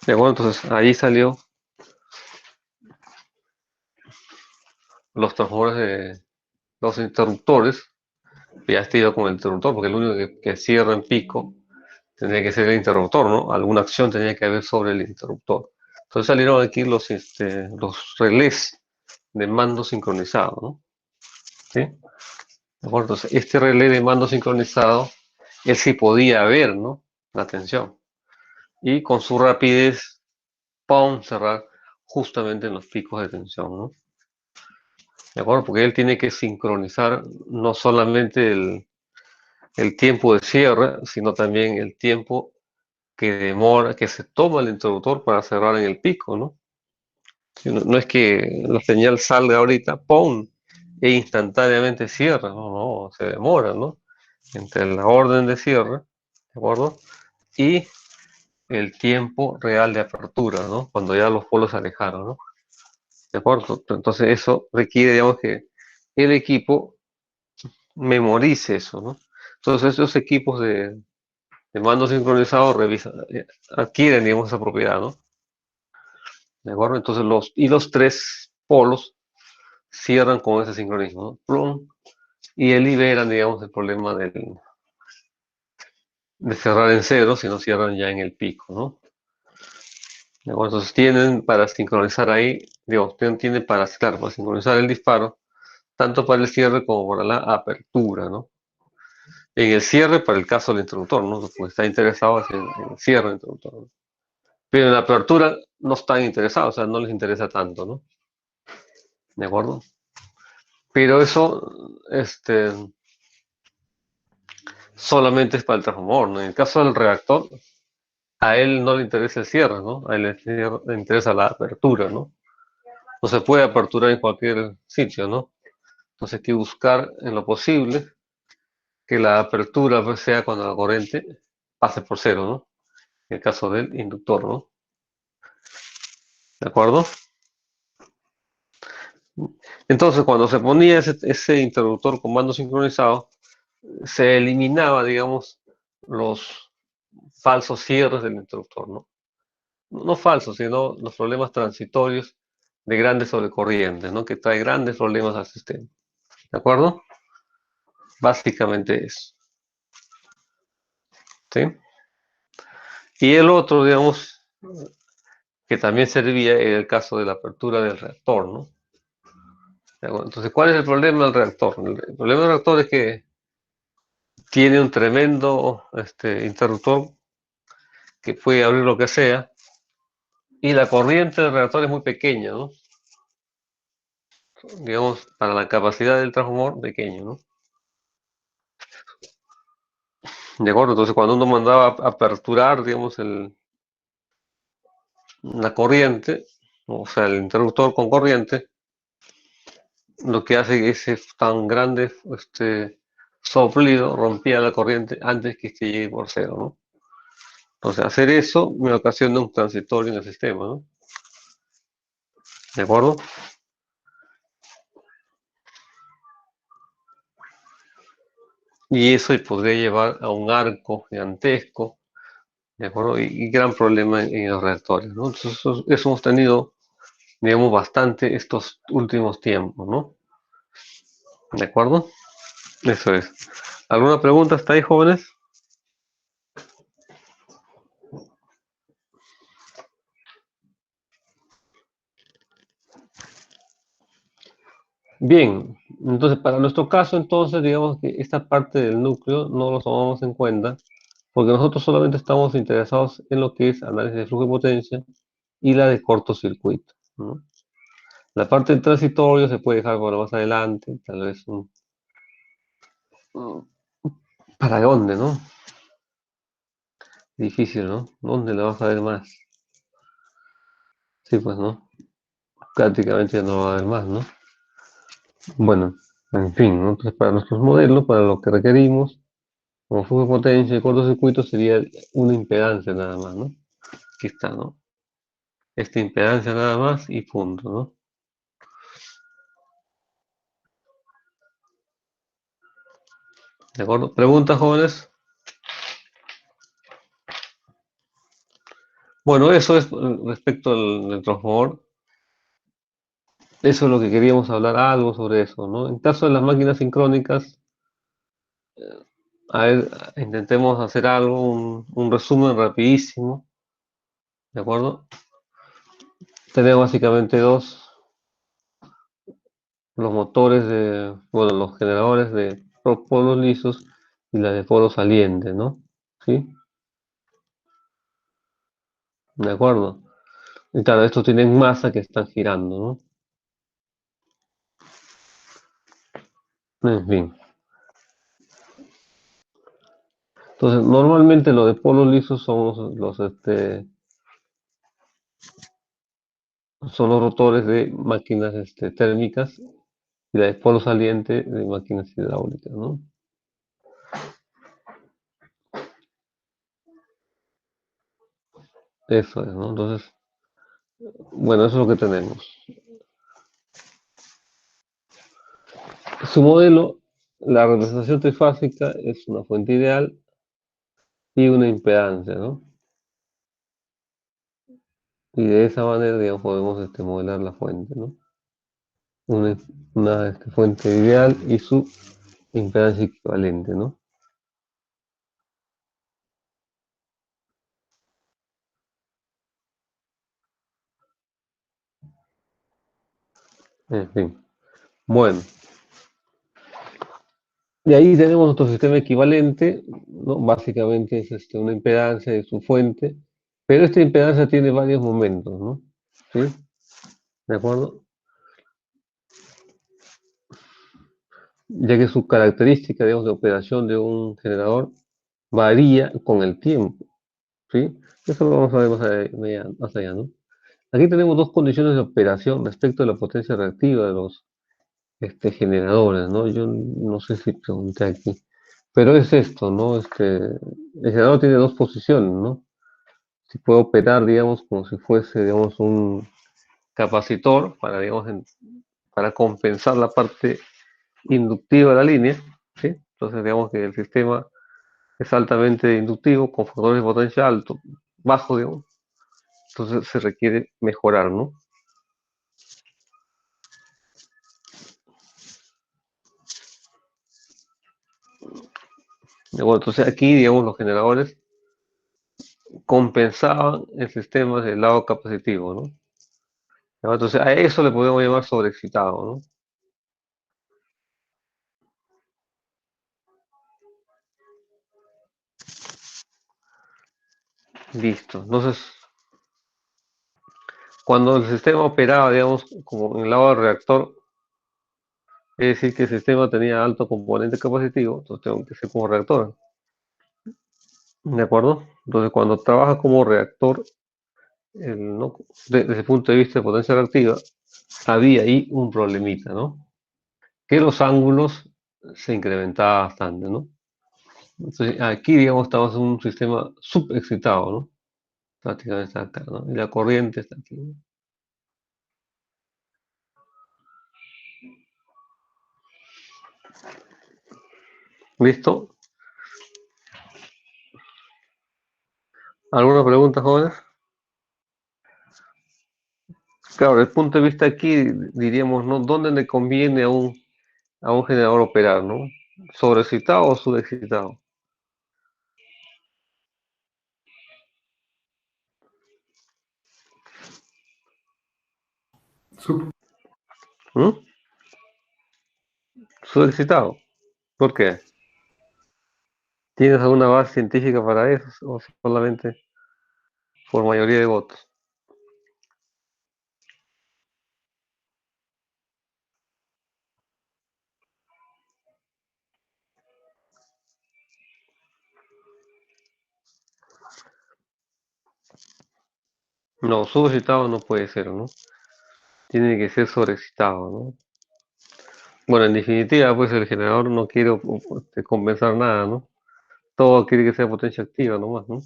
Speaker 1: De acuerdo, entonces ahí salió los transformadores de los interruptores. Ya estoy yo con el interruptor, porque el único que cierra en pico tendría que ser el interruptor, ¿no? Alguna acción tenía que haber sobre el interruptor. Entonces salieron aquí los relés de mando sincronizado, ¿no? ¿Sí? ¿De acuerdo? Entonces, este relé de mando sincronizado, él sí podía ver, ¿no? La tensión. Y con su rapidez, ¡pum!, cerrar justamente en los picos de tensión, ¿no? ¿De acuerdo? Porque él tiene que sincronizar no solamente el tiempo de cierre, sino también el tiempo que demora, que se toma el interruptor para cerrar en el pico, ¿no? No, no es que la señal salga ahorita, ¡pum!, e instantáneamente cierra, no, no, se demora, ¿no? Entre la orden de cierre, ¿de acuerdo? Y el tiempo real de apertura, ¿no? Cuando ya los polos se alejaron, ¿no? ¿De acuerdo? Entonces eso requiere, digamos, que el equipo memorice eso, ¿no? Entonces esos equipos de mando sincronizado adquieren, digamos, esa propiedad, ¿no? ¿De acuerdo? Entonces los tres polos cierran con ese sincronismo, ¿no? Plum, y liberan, digamos, el problema de cerrar en cero, sino cierran ya en el pico, ¿no? ¿De acuerdo? Entonces tienen para sincronizar ahí, digamos, tienen para, claro, para sincronizar el disparo, tanto para el cierre como para la apertura, ¿no? En el cierre, para el caso del introductor, ¿no? Porque está interesado en el cierre del introductor, ¿no? Pero en la apertura no están interesados, o sea, no les interesa tanto, ¿no? ¿De acuerdo? Pero eso, solamente es para el transformador, ¿no? En el caso del reactor, a él no le interesa el cierre, ¿no? A él le interesa la apertura, ¿no? No se puede aperturar en cualquier sitio, ¿no? Entonces hay que buscar en lo posible que la apertura pues, sea cuando la corriente pase por cero, ¿no? En el caso del inductor, ¿no? ¿De acuerdo? Entonces, cuando se ponía ese interruptor con mando sincronizado, se eliminaba, digamos, los falsos cierres del interruptor, ¿no? No falsos, sino los problemas transitorios de grandes sobrecorrientes, ¿no? Que trae grandes problemas al sistema. ¿De acuerdo? Básicamente eso. ¿Sí? Y el otro, digamos, que también servía en el caso de la apertura del reactor, ¿no? Entonces, ¿cuál es el problema del reactor? El problema del reactor es que tiene un tremendo interruptor que puede abrir lo que sea y la corriente del reactor es muy pequeña, ¿no? Digamos, para la capacidad del transformador, pequeño, ¿no? De acuerdo, entonces cuando uno mandaba a aperturar, digamos, la corriente, o sea, el interruptor con corriente, lo que hace es ese tan grande soplido rompía la corriente antes que llegue por cero, ¿no? Entonces hacer eso me ocasiona un transitorio en el sistema, ¿no? ¿De acuerdo? Y eso podría llevar a un arco gigantesco, ¿de acuerdo? Y gran problema en los reactores, ¿no? Entonces eso hemos tenido, digamos, bastante estos últimos tiempos, ¿no? ¿De acuerdo? Eso es. ¿Alguna pregunta hasta ahí, jóvenes? Bien, entonces para nuestro caso, entonces, digamos que esta parte del núcleo no lo tomamos en cuenta, porque nosotros solamente estamos interesados en lo que es análisis de flujo de potencia y la de cortocircuito, ¿no? La parte del transitorio se puede dejar para más adelante, tal vez ¿para dónde, no? Difícil, ¿no? ¿Dónde la vas a ver más? Sí, pues, ¿no? Prácticamente no va a haber más, ¿no? Bueno, en fin, ¿no? Entonces para nuestros modelos, para lo que requerimos, como flujo de potencia y cortocircuito sería una impedancia nada más, ¿no? Aquí está, ¿no? Esta impedancia nada más y punto, ¿no? ¿De acuerdo? ¿Preguntas, jóvenes? Bueno, eso es respecto al transformador. Eso es lo que queríamos hablar algo sobre eso, ¿no? En caso de las máquinas sincrónicas, a ver, intentemos hacer algo, un resumen rapidísimo, ¿de acuerdo? Tenemos básicamente los motores bueno, los generadores de polos lisos y la de polos salientes, ¿no? ¿Sí? ¿De acuerdo? Y claro, estos tienen masa que están girando, ¿no? En fin. Entonces, normalmente lo de polos lisos son son los rotores de máquinas térmicas y la de polo saliente de máquinas hidráulicas, ¿no? Eso es, ¿no? Entonces, bueno, eso es lo que tenemos. su modelo, la representación trifásica es una fuente ideal y una impedancia, ¿no? Y de esa manera, digamos, podemos modelar la fuente, ¿no? Una, una fuente ideal y su impedancia equivalente, ¿no? En fin. Bueno. Y ahí tenemos nuestro sistema equivalente, ¿no? Básicamente es una impedancia de su fuente, pero esta impedancia tiene varios momentos, ¿no? ¿Sí? ¿De acuerdo? Ya que su característica, digamos, de operación de un generador varía con el tiempo, ¿sí? Eso lo vamos a ver más allá, ¿no? Aquí tenemos dos condiciones de operación respecto a la potencia reactiva de los generadores, ¿no? Yo no sé si pregunté aquí, pero es esto, ¿no? El generador tiene dos posiciones, ¿no? Si puede operar, digamos, como si fuese, digamos, un capacitor para, digamos, para compensar la parte inductiva de la línea, ¿sí? Entonces, digamos que el sistema es altamente inductivo, con factores de potencia alto, bajo, digamos. Entonces se requiere mejorar, ¿no? Bueno, entonces aquí, digamos, los generadores compensaban el sistema del lado capacitivo, ¿no? Entonces a eso le podemos llamar sobreexcitado, ¿no? Listo. Entonces, cuando el sistema operaba, digamos, como en el lado del reactor, es decir que el sistema tenía alto componente capacitivo, entonces tengo que ser como reactor. ¿De acuerdo? Entonces, cuando trabaja como reactor, ¿no? Desde el punto de vista de potencia reactiva, había ahí un problemita, ¿no? Que los ángulos se incrementaban bastante, ¿no? Entonces, aquí, digamos, estamos en un sistema subexcitado, ¿no? Prácticamente está acá, ¿no? Y la corriente está aquí, ¿no? ¿Listo? ¿Alguna pregunta, jóvenes? Claro, desde el punto de vista aquí, diríamos, ¿no? ¿Dónde le conviene a un generador operar, ¿no? ¿Sobreexcitado o subexcitado?
Speaker 6: Sup-
Speaker 1: ¿Mm? Subexcitado. ¿Por qué? ¿Tienes alguna base científica para eso o solamente por mayoría de votos? No, subexcitado no puede ser, ¿no? Tiene que ser sobreexcitado, ¿no? Bueno, en definitiva, pues el generador no quiere compensar nada, ¿no? Todo quiere que sea potencia activa nomás, ¿no?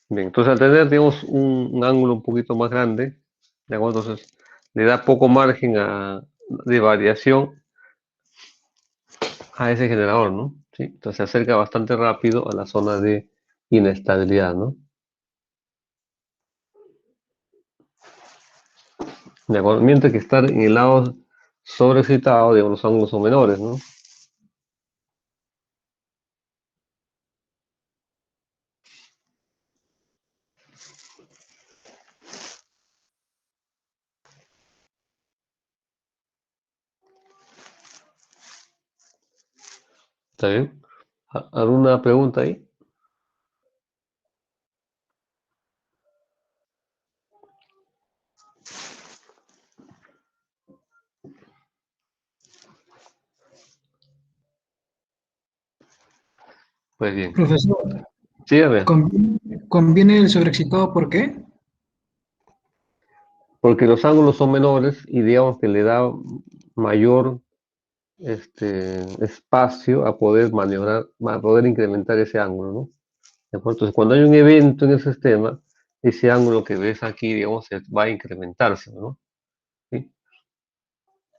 Speaker 1: Bien, entonces al tener, digamos, un ángulo un poquito más grande, ¿de acuerdo? Entonces le da poco margen de variación a ese generador, ¿no? ¿Sí? Entonces se acerca bastante rápido a la zona de inestabilidad, ¿no? ¿De acuerdo? Mientras que estar en el lado sobreexcitado, digamos, los ángulos son menores, ¿no? ¿Está bien? ¿Alguna pregunta ahí? Pues bien.
Speaker 2: Profesor,
Speaker 1: Sí, a ver.
Speaker 2: ¿conviene el sobreexcitado por qué?
Speaker 1: Porque los ángulos son menores y digamos que le da mayor espacio a poder maniobrar, a poder incrementar ese ángulo, ¿no? ¿De acuerdo? Entonces, cuando hay un evento en el sistema, ese ángulo que ves aquí, digamos, va a incrementarse, ¿no? ¿Sí?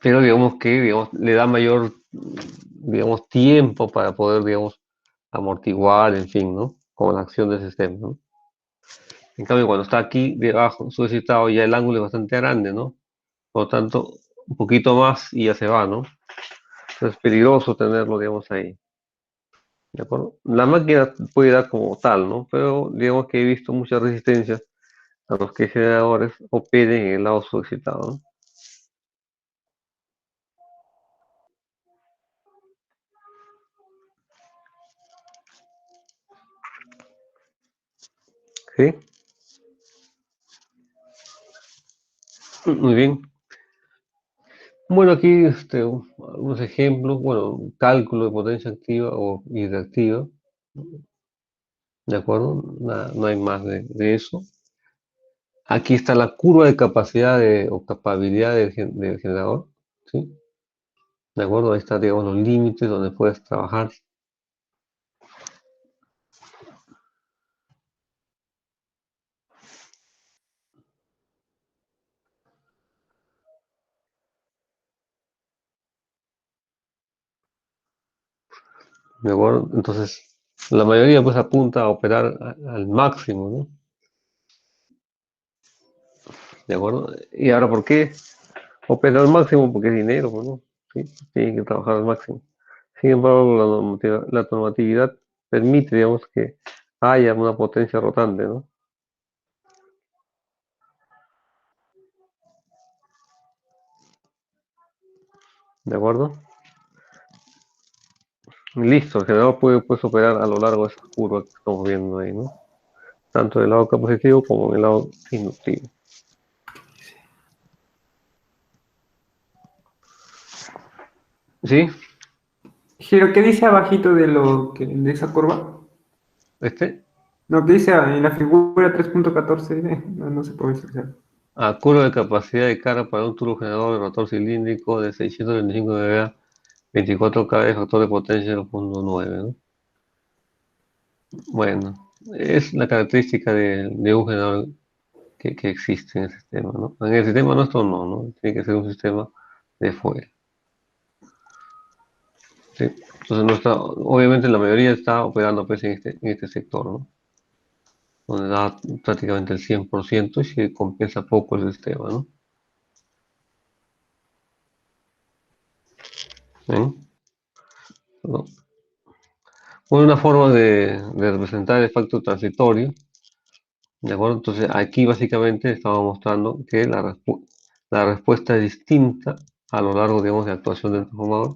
Speaker 1: Pero digamos que, digamos, le da mayor, digamos, tiempo para poder, digamos, amortiguar, en fin, ¿no? Con la acción del sistema, ¿no? En cambio, cuando está aquí debajo, solicitado, ya el ángulo es bastante grande, ¿no? Por lo tanto, un poquito más y ya se va, ¿no? Es peligroso tenerlo, digamos, ahí. ¿De acuerdo? La máquina puede dar como tal, ¿no? Pero digamos que he visto mucha resistencia a los que generadores operen en el lado solicitado, ¿no? ¿Sí? Muy bien. Bueno, aquí algunos ejemplos, bueno, cálculo de potencia activa y reactiva, ¿de acuerdo? No hay más de eso. Aquí está la curva de capacidad o capabilidad del generador, ¿sí? ¿De acuerdo? Ahí están, digamos, los límites donde puedes trabajar. ¿De acuerdo? Entonces, la mayoría pues apunta a operar al máximo, ¿no? ¿De acuerdo? Y ahora, ¿por qué operar al máximo? Porque es dinero, pues, ¿no? Sí, tiene que trabajar al máximo. Sin embargo, la normatividad permite, digamos, que haya una potencia rotante, ¿no? ¿De acuerdo? Listo, el generador puede pues, operar a lo largo de esa curva que estamos viendo ahí, ¿no? Tanto del lado capacitivo como del lado inductivo. ¿Sí?
Speaker 6: Giro, ¿qué dice abajito de esa curva?
Speaker 1: Este,
Speaker 6: No, ¿qué dice en la figura 3.14? No, no se puede visualizar.
Speaker 1: a curva de capacidad de carga para un turbogenerador de rotor cilíndrico de 625 dBA, 24 kV, factor de potencia 0.9, ¿no? Bueno, es la característica de un generador que existe en el sistema, ¿no? En el sistema nuestro no, ¿no? Tiene que ser un sistema de fuera. ¿Sí? Entonces, obviamente la mayoría está operando pues, en este sector, ¿no? Donde da prácticamente el 100% y se compensa poco el sistema, ¿no? ¿Ven? ¿No? Bueno, una forma de representar el factor transitorio, ¿de acuerdo? Entonces, aquí básicamente estamos mostrando que la respuesta es distinta a lo largo, digamos, de actuación del transformador.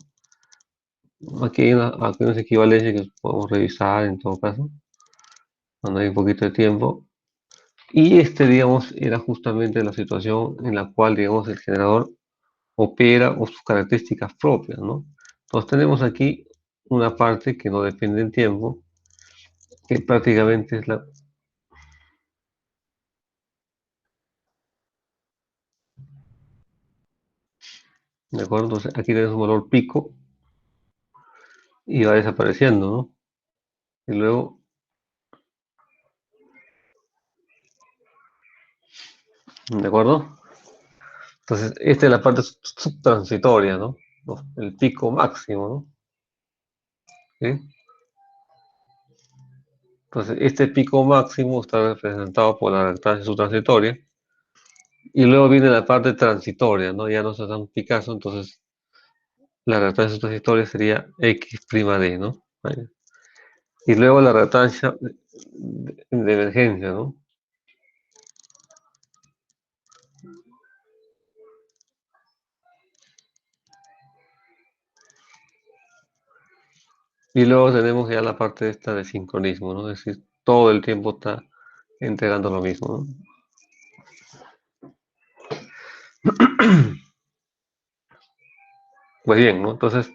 Speaker 1: Aquí hay unas equivalencias que podemos revisar en todo caso, cuando hay un poquito de tiempo. Y digamos, era justamente la situación en la cual, digamos, el generador opera o sus características propias, ¿no? Entonces tenemos aquí una parte que no depende del tiempo, que prácticamente es la... ¿De acuerdo? Entonces aquí tenemos un valor pico y va desapareciendo, ¿no? Y luego, ¿de acuerdo? Entonces, esta es la parte subtransitoria, ¿no? El pico máximo, ¿no? ¿Sí? Entonces, este pico máximo está representado por la reactancia subtransitoria. Y luego viene la parte transitoria, ¿no? Ya no está tan Picasso, entonces la reactancia subtransitoria sería X', ¿no? Ahí. Y luego la reactancia de emergencia, ¿no? Y luego tenemos ya la parte esta de sincronismo, ¿no? Es decir, todo el tiempo está entregando lo mismo, ¿no? Pues bien, ¿no? Entonces,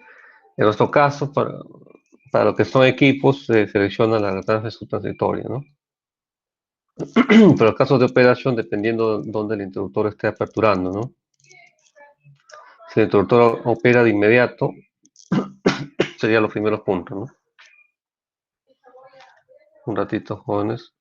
Speaker 1: en nuestro caso, para lo que son equipos, se selecciona la reactancia subtransitoria, ¿no? Pero en casos de operación, dependiendo de dónde el interruptor esté aperturando, ¿no? Si el interruptor opera de inmediato, serían los primeros puntos, ¿no? Un ratito, jóvenes.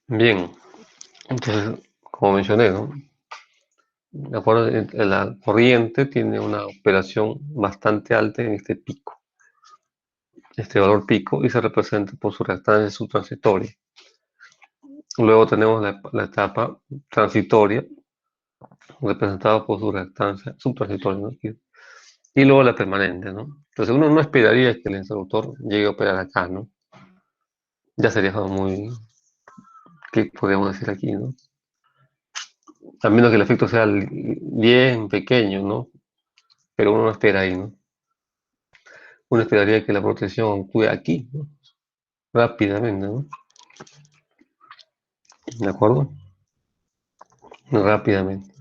Speaker 1: Bien, entonces, como mencioné, ¿no? De acuerdo, la corriente tiene una operación bastante alta en este pico, este valor pico, y se representa por su reactancia subtransitoria. Luego tenemos la etapa transitoria, representada por su reactancia subtransitoria, ¿no? Y luego la permanente, ¿no? Entonces uno no esperaría que el interruptor llegue a operar acá, ¿no? Ya sería muy, ¿qué podemos decir aquí, no? A menos que el efecto sea bien pequeño, ¿no? Pero uno no espera ahí, ¿no? Uno esperaría que la protección actúe aquí, ¿no? Rápidamente, ¿no? ¿De acuerdo? Rápidamente.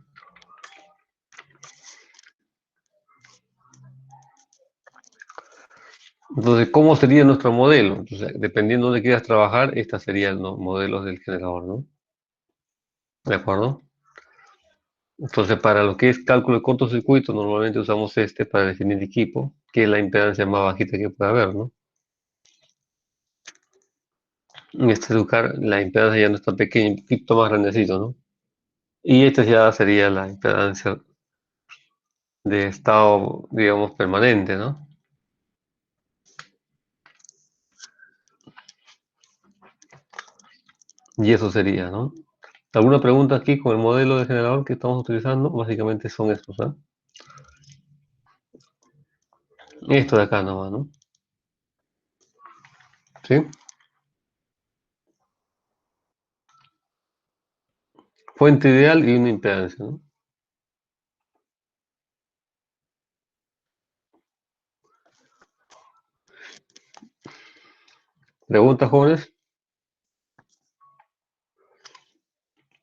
Speaker 1: Entonces, ¿cómo sería nuestro modelo? Entonces, dependiendo de quieras trabajar, estos serían los modelos del generador, ¿no? ¿De acuerdo? Entonces, para lo que es cálculo de cortocircuito, normalmente usamos este para definir equipo, que es la impedancia más bajita que puede haber, ¿no? En este lugar, la impedancia ya no está pequeña, un poquito más grandecito, ¿no? Y esta ya sería la impedancia de estado, digamos, permanente, ¿no? Y eso sería, ¿no? ¿Alguna pregunta aquí con el modelo de generador que estamos utilizando? Básicamente son estos, ¿ah? Esto de acá nomás, ¿no? ¿Sí? Fuente ideal y una impedancia, ¿no? ¿Preguntas, jóvenes?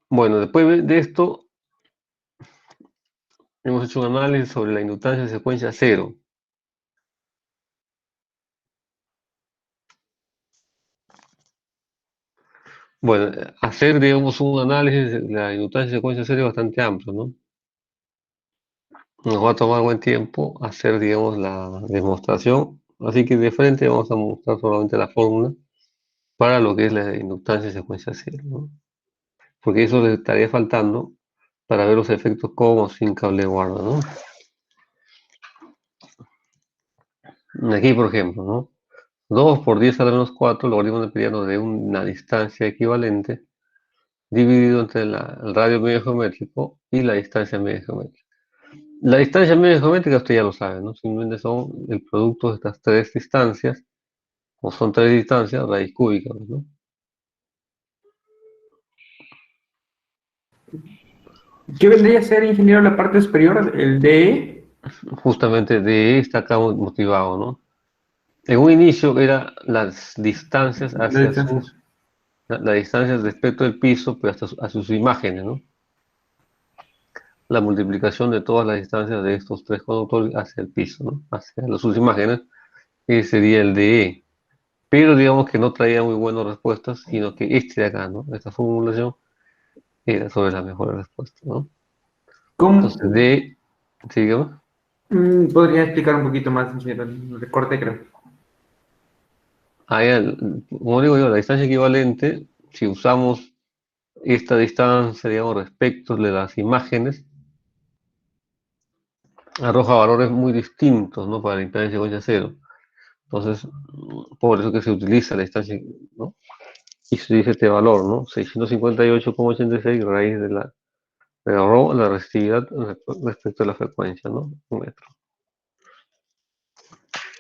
Speaker 1: Bueno, después de esto, hemos hecho un análisis sobre la inductancia de secuencia cero. Bueno, hacer, digamos, un análisis de la inductancia de secuencia cero es bastante amplio, ¿no? Nos va a tomar buen tiempo hacer, digamos, la demostración. Así que de frente vamos a mostrar solamente la fórmula para lo que es la inductancia de secuencia cero, ¿no? Porque eso le estaría faltando para ver los efectos con o sin cable guarda, ¿no? Aquí, por ejemplo, ¿no? 2 por 10 a la menos 4, logaritmo neperiano de una distancia equivalente, dividido entre el radio medio geométrico y la distancia media geométrica. La distancia media geométrica usted ya lo sabe, ¿no? Simplemente son el producto de estas tres distancias, o son tres distancias, raíz cúbica, ¿no?
Speaker 6: ¿Qué vendría a ser, ingeniero, la parte superior? El DE.
Speaker 1: Justamente de esta acá motivado, ¿no? En un inicio eran las distancias
Speaker 6: La
Speaker 1: hacia
Speaker 6: distancia.
Speaker 1: la distancia respecto del piso, pero hasta a sus imágenes, ¿no? La multiplicación de todas las distancias de estos tres conductores hacia el piso, ¿no? Hacia sus imágenes, ese sería el DE. Pero digamos que no traía muy buenas respuestas, sino que este de acá, ¿no? Esta formulación era sobre las mejores respuestas, ¿no?
Speaker 6: ¿Cómo?
Speaker 1: Entonces, DE, sí, dígame.
Speaker 6: ¿Podría explicar un poquito más, ingeniero? El recorte, creo.
Speaker 1: Como digo yo, la distancia equivalente, si usamos esta distancia, digamos, respecto de las imágenes, arroja valores muy distintos, ¿no? Para la impedancia secuencia cero. Entonces, por eso que se utiliza la distancia, ¿no? Y se dice este valor, ¿no? 658,86 raíz de la rho, la resistividad respecto a la frecuencia, ¿no? Un metro.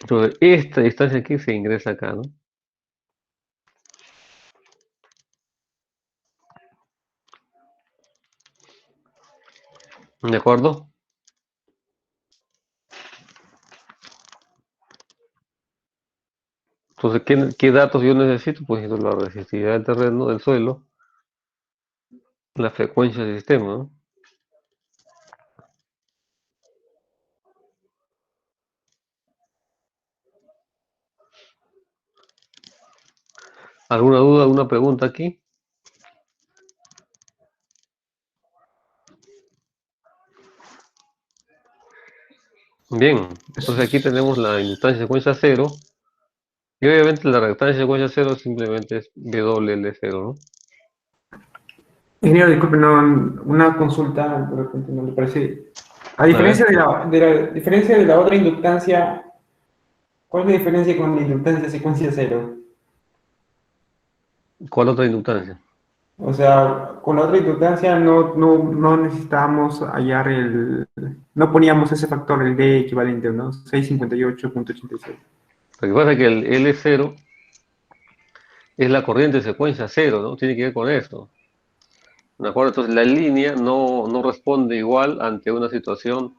Speaker 1: Entonces, esta distancia aquí se ingresa acá, ¿no? ¿De acuerdo? Entonces, ¿qué datos yo necesito? Pues la resistividad del terreno, del suelo, la frecuencia del sistema, ¿no? ¿Alguna duda, alguna pregunta aquí? Bien, entonces aquí tenemos la inductancia secuencia cero, y obviamente la reactancia secuencia cero simplemente es WL0, ¿no?
Speaker 6: Ingeniero, disculpe, no, una consulta, de repente no le parece. A
Speaker 1: ver.
Speaker 6: diferencia de la otra inductancia, ¿cuál es la diferencia con la inductancia secuencia cero?
Speaker 1: ¿Cuál otra inductancia?
Speaker 6: O sea, con la otra inductancia no necesitábamos hallar no poníamos ese factor, el D equivalente, ¿no? 658.86.
Speaker 1: Lo que pasa es que el L0 es la corriente de secuencia cero, ¿no? Tiene que ver con esto. ¿De acuerdo? Entonces la línea no responde igual ante una situación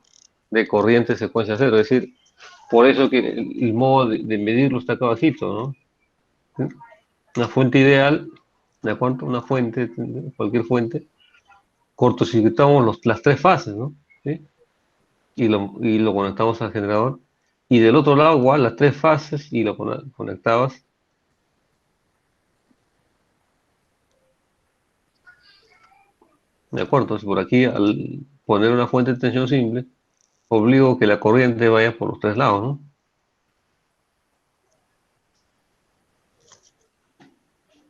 Speaker 1: de corriente de secuencia cero. Es decir, por eso que el modo de medirlo está acá abajito, ¿no? ¿Sí? Una fuente ideal, ¿de acuerdo? Una fuente, cualquier fuente, cortocircuitamos las tres fases, ¿no? ¿Sí? Y lo conectamos al generador. Y del otro lado, igual, las tres fases y lo conectabas. ¿De acuerdo? Entonces, por aquí, al poner una fuente de tensión simple, obligo que la corriente vaya por los tres lados, ¿no?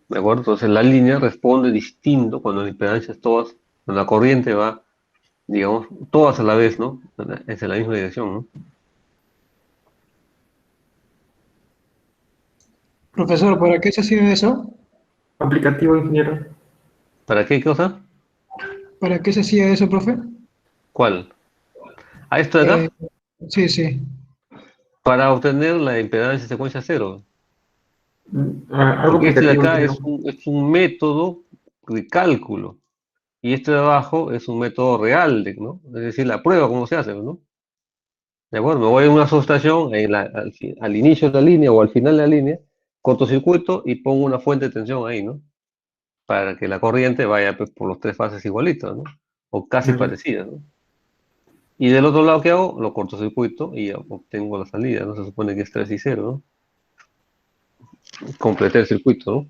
Speaker 1: ¿De acuerdo? Entonces, la línea responde distinto cuando la impedancia es todas, cuando la corriente va, digamos, todas a la vez, ¿no? Es en la misma dirección, ¿no?
Speaker 2: Profesor, ¿para qué se hacía eso?
Speaker 6: Aplicativo, ingeniero.
Speaker 1: ¿Para qué cosa?
Speaker 2: ¿Para qué se hacía eso, profe?
Speaker 1: ¿Cuál? ¿A esto de
Speaker 2: Eh,
Speaker 1: acá?
Speaker 2: sí, sí.
Speaker 1: Para obtener la impedancia secuencia cero.
Speaker 6: Algo
Speaker 1: Porque este de
Speaker 6: aplicativo,
Speaker 1: acá
Speaker 6: ingeniero.
Speaker 1: es un método de cálculo. Y este de abajo es un método real, ¿no? Es decir, la prueba, cómo se hace, ¿no? De acuerdo, me voy a una subestación al inicio de la línea o al final de la línea, cortocircuito y pongo una fuente de tensión ahí, ¿no? Para que la corriente vaya pues, por los tres fases igualitas, ¿no? O casi
Speaker 6: Mm,
Speaker 1: parecidas, ¿no? Y del otro lado, ¿qué hago? Lo cortocircuito y ya obtengo la salida, ¿no? Se supone que es 3 y 0, ¿no? Completé el circuito, ¿no?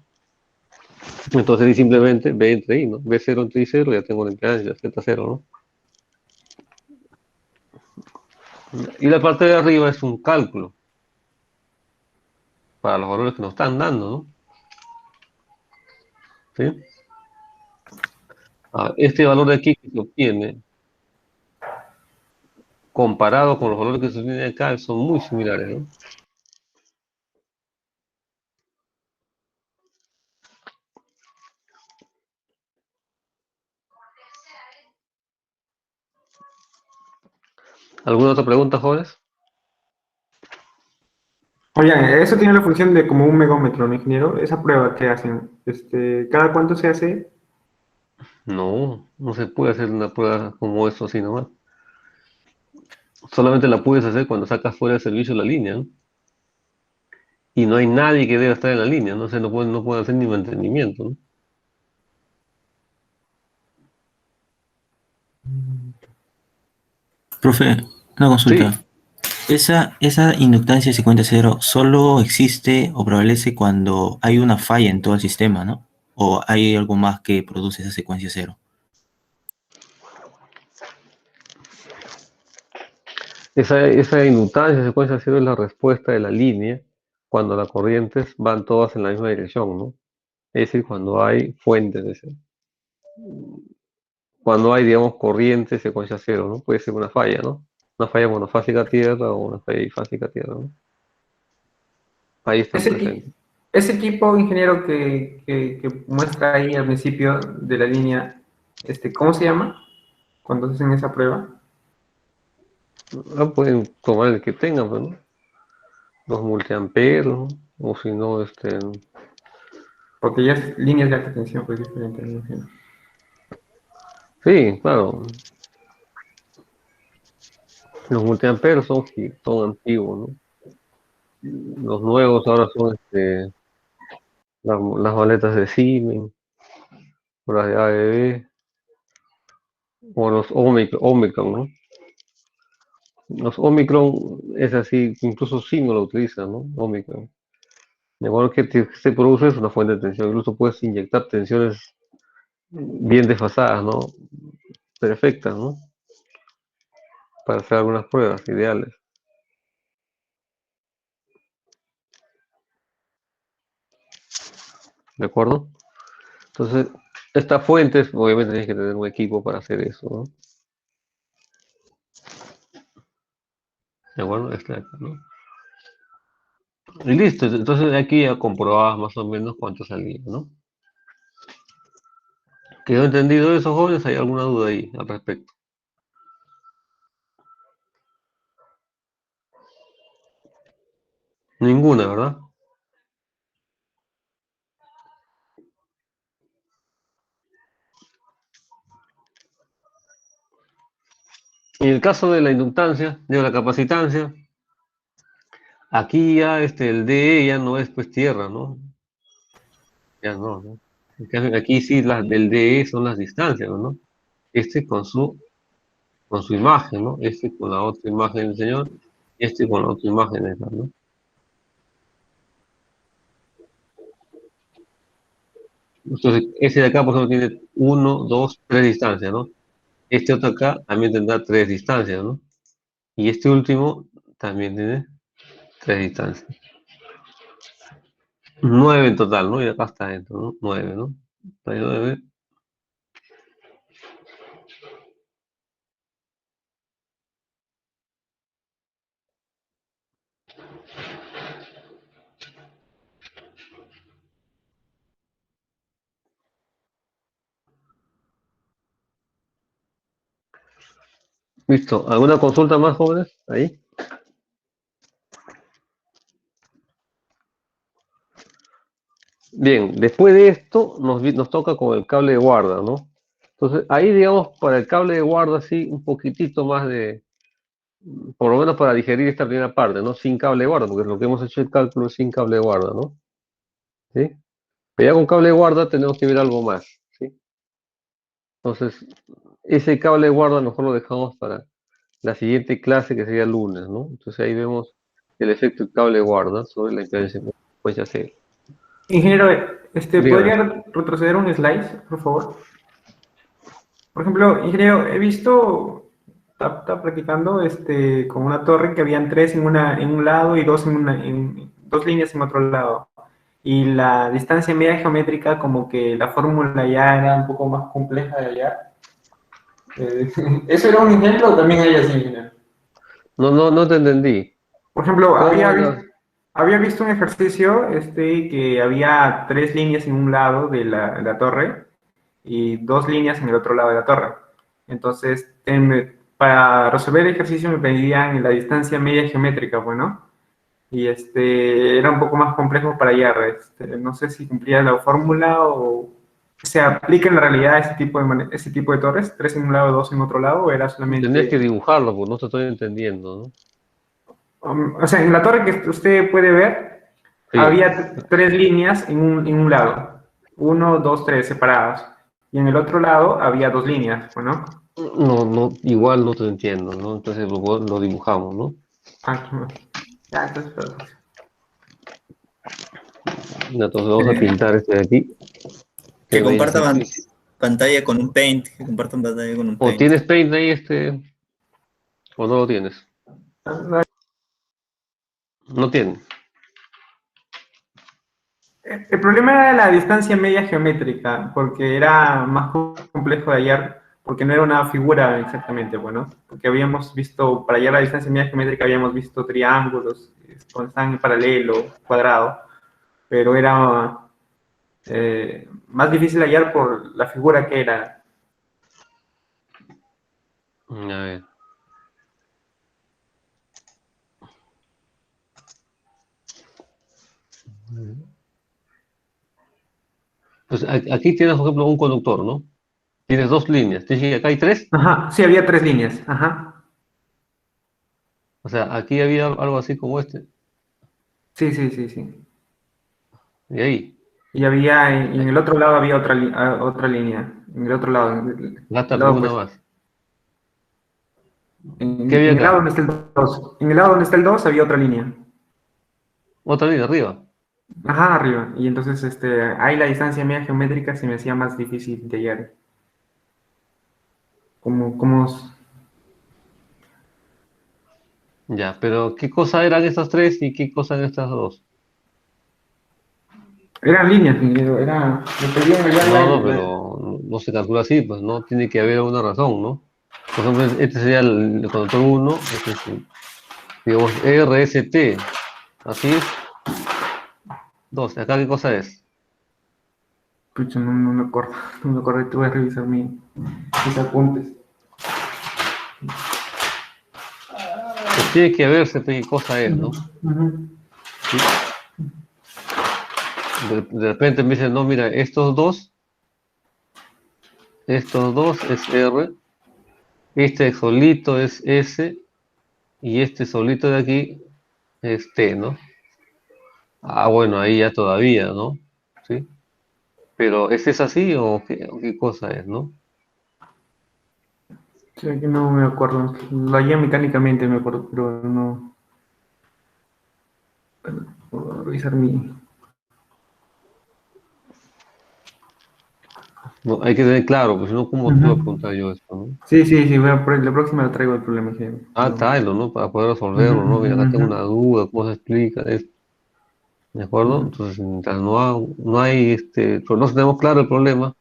Speaker 1: Entonces ahí simplemente B entre I, ¿no? B0 entre I0, ya tengo la impedancia, Z0, ¿no? Y la parte de arriba es un cálculo para los valores que nos están dando, ¿no? ¿Sí? Este valor de aquí que se obtiene, comparado con los valores que se obtienen acá, son muy similares, ¿no? ¿Alguna otra pregunta, jóvenes?
Speaker 6: Oigan, eso tiene la función de como un megómetro, ¿no, ingeniero? Esa prueba que hacen, ¿cada cuánto se hace?
Speaker 1: No se puede hacer una prueba como eso así nomás. Solamente la puedes hacer cuando sacas fuera de servicio la línea, ¿no? Y no hay nadie que deba estar en la línea, ¿no? O sea, no pueden hacer ni mantenimiento, ¿no?
Speaker 9: Profe, una
Speaker 1: Sí,
Speaker 9: consulta. ¿Esa inductancia 50-0 solo existe o prevalece cuando hay una falla en todo el sistema, ¿no? ¿O hay algo más que produce esa secuencia cero?
Speaker 1: esa inductancia secuencia cero es la respuesta de la línea cuando las corrientes van todas en la misma dirección, ¿no? Es decir, cuando hay fuentes cuando hay, digamos, corriente secuencia cero, ¿no? Puede ser una falla, ¿no? Una falla monofásica a tierra o una falla bifásica a tierra, ¿no? Ahí están
Speaker 6: Ese, equi-
Speaker 1: presentes.
Speaker 6: ese equipo, ingeniero, que muestra ahí al principio de la línea, ¿cómo se llama? Cuando hacen esa prueba.
Speaker 1: Pueden tomar el que tengan, pues, ¿no? Los multiamperes, ¿no? O si no,
Speaker 6: Porque ya es líneas de alta tensión, pues diferente, me imagino.
Speaker 1: sí, claro, los multiamperes son antiguos, ¿no? Los nuevos ahora son las maletas de Siemens, o las de ABB, o los Omicron, ¿no? Los Omicron es así, incluso Siemens lo utiliza, ¿no? Omicron. De acuerdo que se produce es una fuente de tensión, incluso puedes inyectar tensiones bien desfasadas, ¿no? Perfectas, ¿no? Para hacer algunas pruebas ideales. ¿De acuerdo? Entonces, Estas fuentes, obviamente tienes que tener un equipo para hacer eso, ¿no? ¿De acuerdo? Este de acá, ¿no? Y listo, entonces aquí ya comprobabas más o menos cuánto salía, ¿no? ¿Quedó entendido eso, jóvenes? ¿Hay alguna duda ahí al respecto? Ninguna, ¿verdad? En el caso de la inductancia, de la capacitancia, aquí ya el DE ya no es pues tierra, ¿no? Ya no, ¿no? En cambio, aquí sí las del DE son las distancias, ¿no? Este con su imagen, ¿no? Este con la otra imagen del Señor, y este con la otra imagen de esa, ¿no? Entonces, ese de acá, por ejemplo, tiene 1, 2, 3 distancias, ¿no? Este otro acá también tendrá 3 distancias, ¿no? Y este último también tiene 3 distancias. 9 en total, ¿no? Y acá está dentro, ¿no? 9, ¿no? Hay 9. Listo. ¿Alguna consulta más, jóvenes? Ahí. Bien, después de esto nos toca con el cable de guarda, ¿no? Entonces, ahí, digamos, para el cable de guarda, sí, un poquitito más por lo menos para digerir esta primera parte, ¿no? Sin cable de guarda, porque lo que hemos hecho el cálculo es sin cable de guarda, ¿no? ¿Sí? Pero ya con cable de guarda tenemos que ver algo más, ¿sí? Entonces, ese cable de guarda mejor lo dejamos para la siguiente clase, que sería el lunes, ¿no? Entonces ahí vemos el efecto del cable de guarda sobre la impedancia en frecuencia C.
Speaker 6: Ingeniero,
Speaker 1: Dígame.
Speaker 6: ¿podría retroceder un slide, por favor? Por ejemplo, ingeniero, he visto, está practicando con una torre que habían 3 en un lado y 2 en 2 líneas en otro lado. Y la distancia media geométrica, como que la fórmula ya era un poco más compleja de hallar. ¿Eso era un ejemplo o también hay así, ingeniero?
Speaker 1: No te entendí.
Speaker 6: Por ejemplo,
Speaker 1: ¿Cómo
Speaker 6: había visto un ejercicio que había 3 líneas en un lado de la torre y 2 líneas en el otro lado de la torre. Entonces, para resolver el ejercicio me pedían la distancia media geométrica, bueno, y era un poco más complejo para hallar. No sé si cumplía la fórmula o se aplica en la realidad ese tipo de torres, 3 en un lado, 2 en otro lado, o era solamente...
Speaker 1: Tendrías que dibujarlo, porque no te estoy entendiendo, ¿no?
Speaker 6: o sea, en la torre que usted puede ver,
Speaker 1: Sí.
Speaker 6: había 3 líneas en un lado. 1, 2, 3 separadas. Y en el otro lado había 2 líneas, ¿no?
Speaker 1: No, igual no te entiendo, ¿no? Entonces lo dibujamos, ¿no?
Speaker 6: Ya, entonces, perdón.
Speaker 1: Entonces vamos a pintar este de aquí.
Speaker 4: Que
Speaker 1: no haya
Speaker 4: comparta
Speaker 1: ejercicio.
Speaker 4: pantalla con un paint. Que compartan pantalla con un
Speaker 1: ¿O
Speaker 4: paint.
Speaker 1: tienes paint ahí o no lo tienes? No tiene.
Speaker 6: El problema era la distancia media geométrica, porque era más complejo de hallar, porque no era una figura exactamente, bueno, porque habíamos visto, para hallar la distancia media geométrica habíamos visto triángulos, cuando están en paralelo, cuadrado, pero era más difícil de hallar por la figura que era.
Speaker 1: A ver. Pues aquí tienes, por ejemplo, un conductor, ¿no? Tienes 2 líneas. ¿Te dije que acá hay 3?
Speaker 6: Ajá, sí, había 3 líneas, ajá.
Speaker 1: O sea, aquí había algo así como este.
Speaker 6: Sí.
Speaker 1: Y ahí.
Speaker 6: Y había, y en el otro lado había otra línea, en el otro lado. En
Speaker 1: Gasta
Speaker 6: el lado,
Speaker 1: una
Speaker 6: pues,
Speaker 1: más.
Speaker 6: en
Speaker 1: ¿Qué había
Speaker 6: el lado
Speaker 1: acá?
Speaker 6: donde está el 2. En el lado donde está el 2 había otra línea.
Speaker 1: Otra línea arriba.
Speaker 6: Ajá, arriba. Y entonces ahí la distancia media geométrica se me hacía más difícil de hallar. Como
Speaker 1: Ya, pero ¿qué cosa eran estas 3 y qué cosa eran estas 2?
Speaker 6: eran líneas, ingeniero, me pedían hallar
Speaker 1: No,
Speaker 6: la-
Speaker 1: pero no se calcula así, pues no tiene que haber una razón, ¿no? Por ejemplo, este sería el conductor 1, este es digamos RST, así es. 2, ¿acá qué cosa es?
Speaker 6: Pucha, no me acuerdo. No me acuerdo. Te voy a revisar mis apuntes.
Speaker 1: Pues tiene que verse qué cosa es, ¿no?
Speaker 6: Ujú.
Speaker 1: ¿Sí? De repente me dicen, no, mira, estos dos es R, este solito es S, y este solito de aquí es T, ¿no? Ah, bueno, ahí ya todavía, ¿no? ¿Sí? Pero ¿es así o qué cosa es, no?
Speaker 6: Sí, que no me acuerdo. Lo hallé mecánicamente, me acuerdo, pero no. Voy a revisar mi.
Speaker 1: No, hay que tener claro, pues si no, ¿cómo te iba a
Speaker 6: Ujú.
Speaker 1: preguntar yo esto, no?
Speaker 6: Sí, la próxima lo traigo el problema. Sí.
Speaker 1: Ah,
Speaker 6: No.
Speaker 1: tráelo, ¿no? Para poder
Speaker 6: Ujú,
Speaker 1: resolverlo, ¿no? Mira, acá tengo
Speaker 6: ujú,
Speaker 1: una duda, ¿cómo se explica esto? ¿De acuerdo?
Speaker 6: ujú.
Speaker 1: Entonces, mientras no hay, pero no tenemos claro el problema,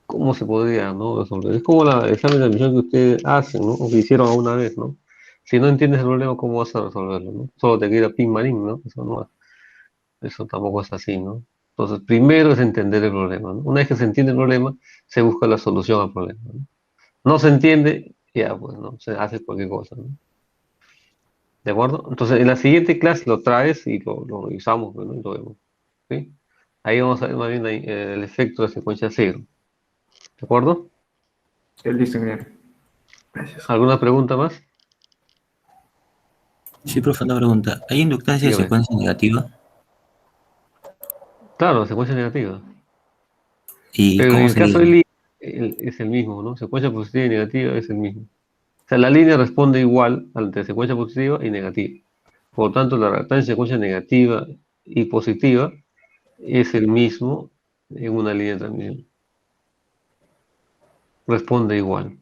Speaker 1: ¿cómo se podría, no, resolver? Es como el examen de admisión que ustedes hacen, ¿no? O que hicieron alguna vez, ¿no? Si no entiendes el problema, ¿cómo vas a resolverlo, no? Solo te queda pin marín, ¿no? Eso tampoco es así, ¿no? Entonces, primero es entender el problema, ¿no? Una vez que se entiende el problema, se busca la solución al problema, ¿no? No se entiende, ya, pues, ¿no? Se hace cualquier cosa, ¿no? ¿De acuerdo? Entonces, en la siguiente clase lo traes y lo revisamos, pues, ¿no? Y lo vemos, ¿sí? Ahí vamos a ver más bien el efecto de secuencia cero, ¿de acuerdo?
Speaker 6: Listo, ingeniero. Gracias.
Speaker 1: ¿Alguna pregunta más?
Speaker 9: Sí, profe, una pregunta. ¿Hay inductancia de
Speaker 1: Dígame.
Speaker 9: secuencia negativa?
Speaker 1: Claro, secuencia negativa.
Speaker 9: ¿Y
Speaker 1: Pero en
Speaker 9: cómo
Speaker 1: el caso de
Speaker 9: sería?
Speaker 1: línea es el mismo, ¿no? Secuencia positiva y negativa es el mismo. O sea, la línea responde igual ante secuencia positiva y negativa. Por lo tanto, la reactancia de secuencia negativa y positiva es el mismo en una línea de transmisión. Responde igual.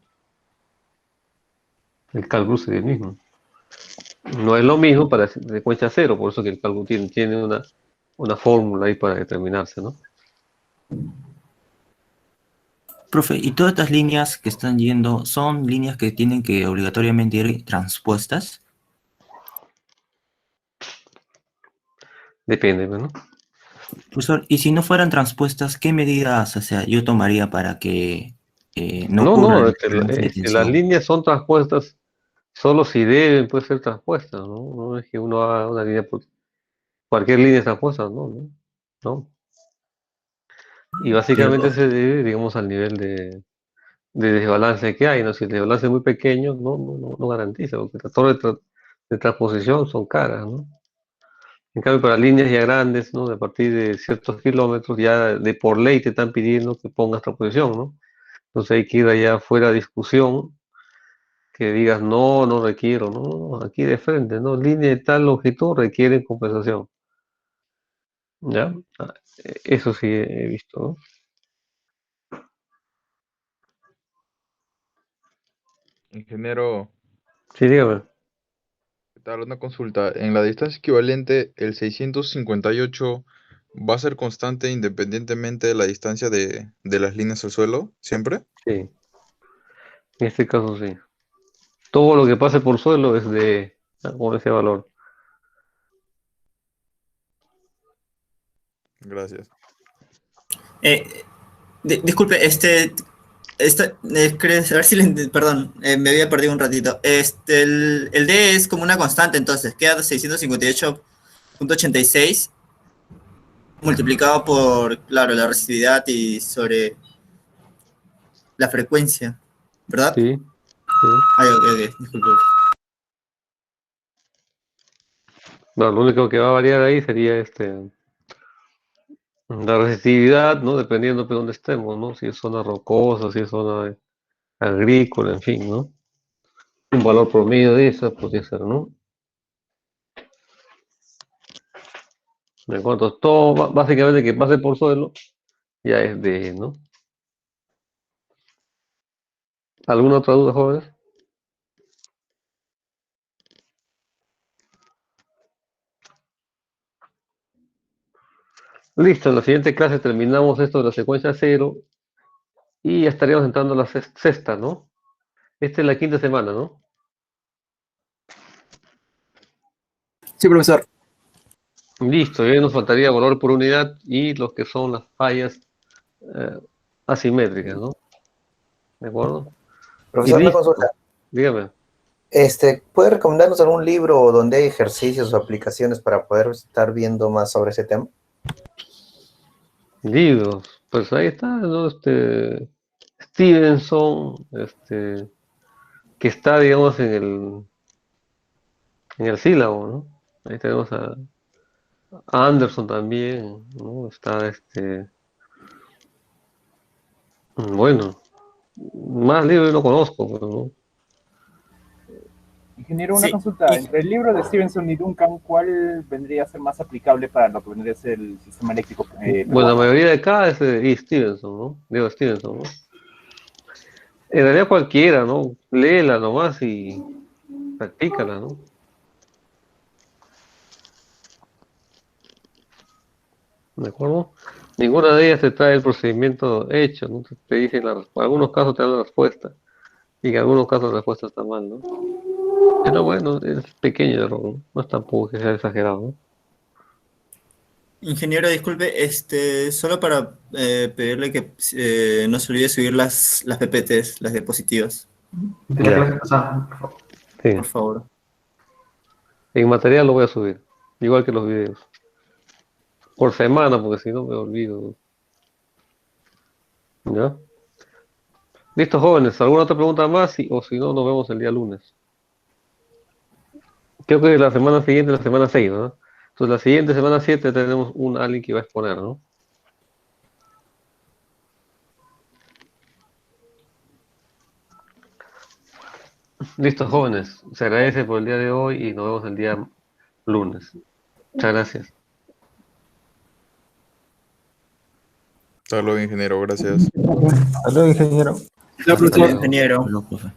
Speaker 1: El cálculo sería el mismo. No es lo mismo para secuencia cero, por eso que el cálculo tiene una fórmula ahí para determinarse, ¿no?
Speaker 9: Profe, ¿y todas estas líneas que están yendo son líneas que tienen que obligatoriamente ir transpuestas?
Speaker 1: Depende, ¿no?
Speaker 9: Profesor, y si no fueran transpuestas, ¿qué medidas, o sea, yo tomaría para que no
Speaker 1: No,
Speaker 9: ocurra
Speaker 1: no,
Speaker 9: el trance de
Speaker 1: las
Speaker 9: tensión?
Speaker 1: líneas son transpuestas solo si deben pues, ser transpuestas, ¿no? No es que uno haga una línea, cualquier línea es transpuesta, no, no, no. Y
Speaker 9: Pero,
Speaker 1: básicamente se debe, digamos, al nivel de desbalance que hay, ¿no? Si el desbalance es muy pequeño, no garantiza, porque las torres de transposición son caras, ¿no? En cambio, para líneas ya grandes, ¿no? De a partir de ciertos kilómetros, ya de por ley te están pidiendo que pongas transposición, ¿no? Entonces hay que ir allá fuera de discusión, que digas, no requiero, no, aquí de frente, ¿no? Línea de tal longitud requiere compensación, ¿ya? Eso sí he visto, ¿no?
Speaker 10: Ingeniero,
Speaker 1: Sí, dígame.
Speaker 10: ¿qué tal? Una consulta. En la distancia equivalente, el 658 va a ser constante independientemente de la distancia de las líneas al suelo, ¿siempre?
Speaker 1: Sí, en este caso sí. Todo lo que pase por suelo es con ese valor.
Speaker 10: Gracias.
Speaker 4: Disculpe, a ver si perdón, me había perdido un ratito. El D es como una constante, entonces queda 658,86 multiplicado por, claro, la resistividad y sobre la frecuencia, ¿verdad?
Speaker 1: Sí, sí.
Speaker 4: Ay, ok, disculpe.
Speaker 1: Bueno, lo único que va a variar ahí sería la resistividad, ¿no? Dependiendo de dónde estemos, ¿no? Si es zona rocosa, si es zona agrícola, en fin, ¿no? Un valor promedio de eso podría ser, ¿no? De acuerdo, entonces, todo básicamente que pase por suelo ya es ¿no? ¿Alguna otra duda, jóvenes? Listo, en la siguiente clase terminamos esto de la secuencia cero Y ya estaríamos entrando a la sexta, ¿no? Esta es la quinta semana, ¿no?
Speaker 7: Sí, profesor.
Speaker 1: Listo, ya nos faltaría valor por unidad y lo que son las fallas asimétricas, ¿no? ¿De acuerdo? Y
Speaker 11: Profesor, una
Speaker 1: listo.
Speaker 11: consulta.
Speaker 1: Dígame.
Speaker 11: ¿Puede recomendarnos algún libro donde hay ejercicios o aplicaciones para poder estar viendo más sobre ese tema?
Speaker 1: Libros. Pues ahí está, ¿no? Stevenson, que está, digamos, en el sílabo, ¿no? Ahí tenemos a Anderson también, ¿no? Está bueno, más libros no conozco, pero no.
Speaker 12: Ingeniero, una
Speaker 4: Sí,
Speaker 12: consulta. Entre el libro de Stevenson y Duncan, ¿cuál vendría a ser más aplicable para lo que vendría a ser el sistema eléctrico
Speaker 1: Bueno, la
Speaker 12: peruano?
Speaker 1: mayoría de acá es de Stevenson, ¿no? Digo Stevenson, ¿no? En realidad cualquiera, ¿no? Léela nomás y practícala, ¿no? ¿De acuerdo? Ninguna de ellas te trae el procedimiento hecho, ¿no? Te dice, en algunos casos te dan la respuesta y en algunos casos la respuesta está mal, ¿no? Pero bueno, es pequeño el error, ¿no? No es tampoco que sea exagerado, ¿no?
Speaker 4: ingeniero, disculpe, solo para pedirle que no se olvide subir las PPTs, las diapositivas,
Speaker 6: De la
Speaker 1: Ya.
Speaker 6: clase pasada, por favor.
Speaker 1: Sí.
Speaker 4: por favor.
Speaker 1: En material lo voy a subir, igual que los videos. Por semana, porque si no me olvido. ¿Ya? Listo, jóvenes. ¿Alguna otra pregunta más? O si no, nos vemos el día lunes. Creo que la semana siguiente es la semana 6, ¿no? Entonces, la siguiente semana 7 tenemos alguien que va a exponer, ¿no? Listo, jóvenes. Se agradece por el día de hoy y nos vemos el día lunes. Muchas gracias.
Speaker 10: Hasta luego, ingeniero, gracias.
Speaker 8: Hasta luego, ingeniero.
Speaker 4: Hasta luego, ingeniero.
Speaker 9: Hola, profe.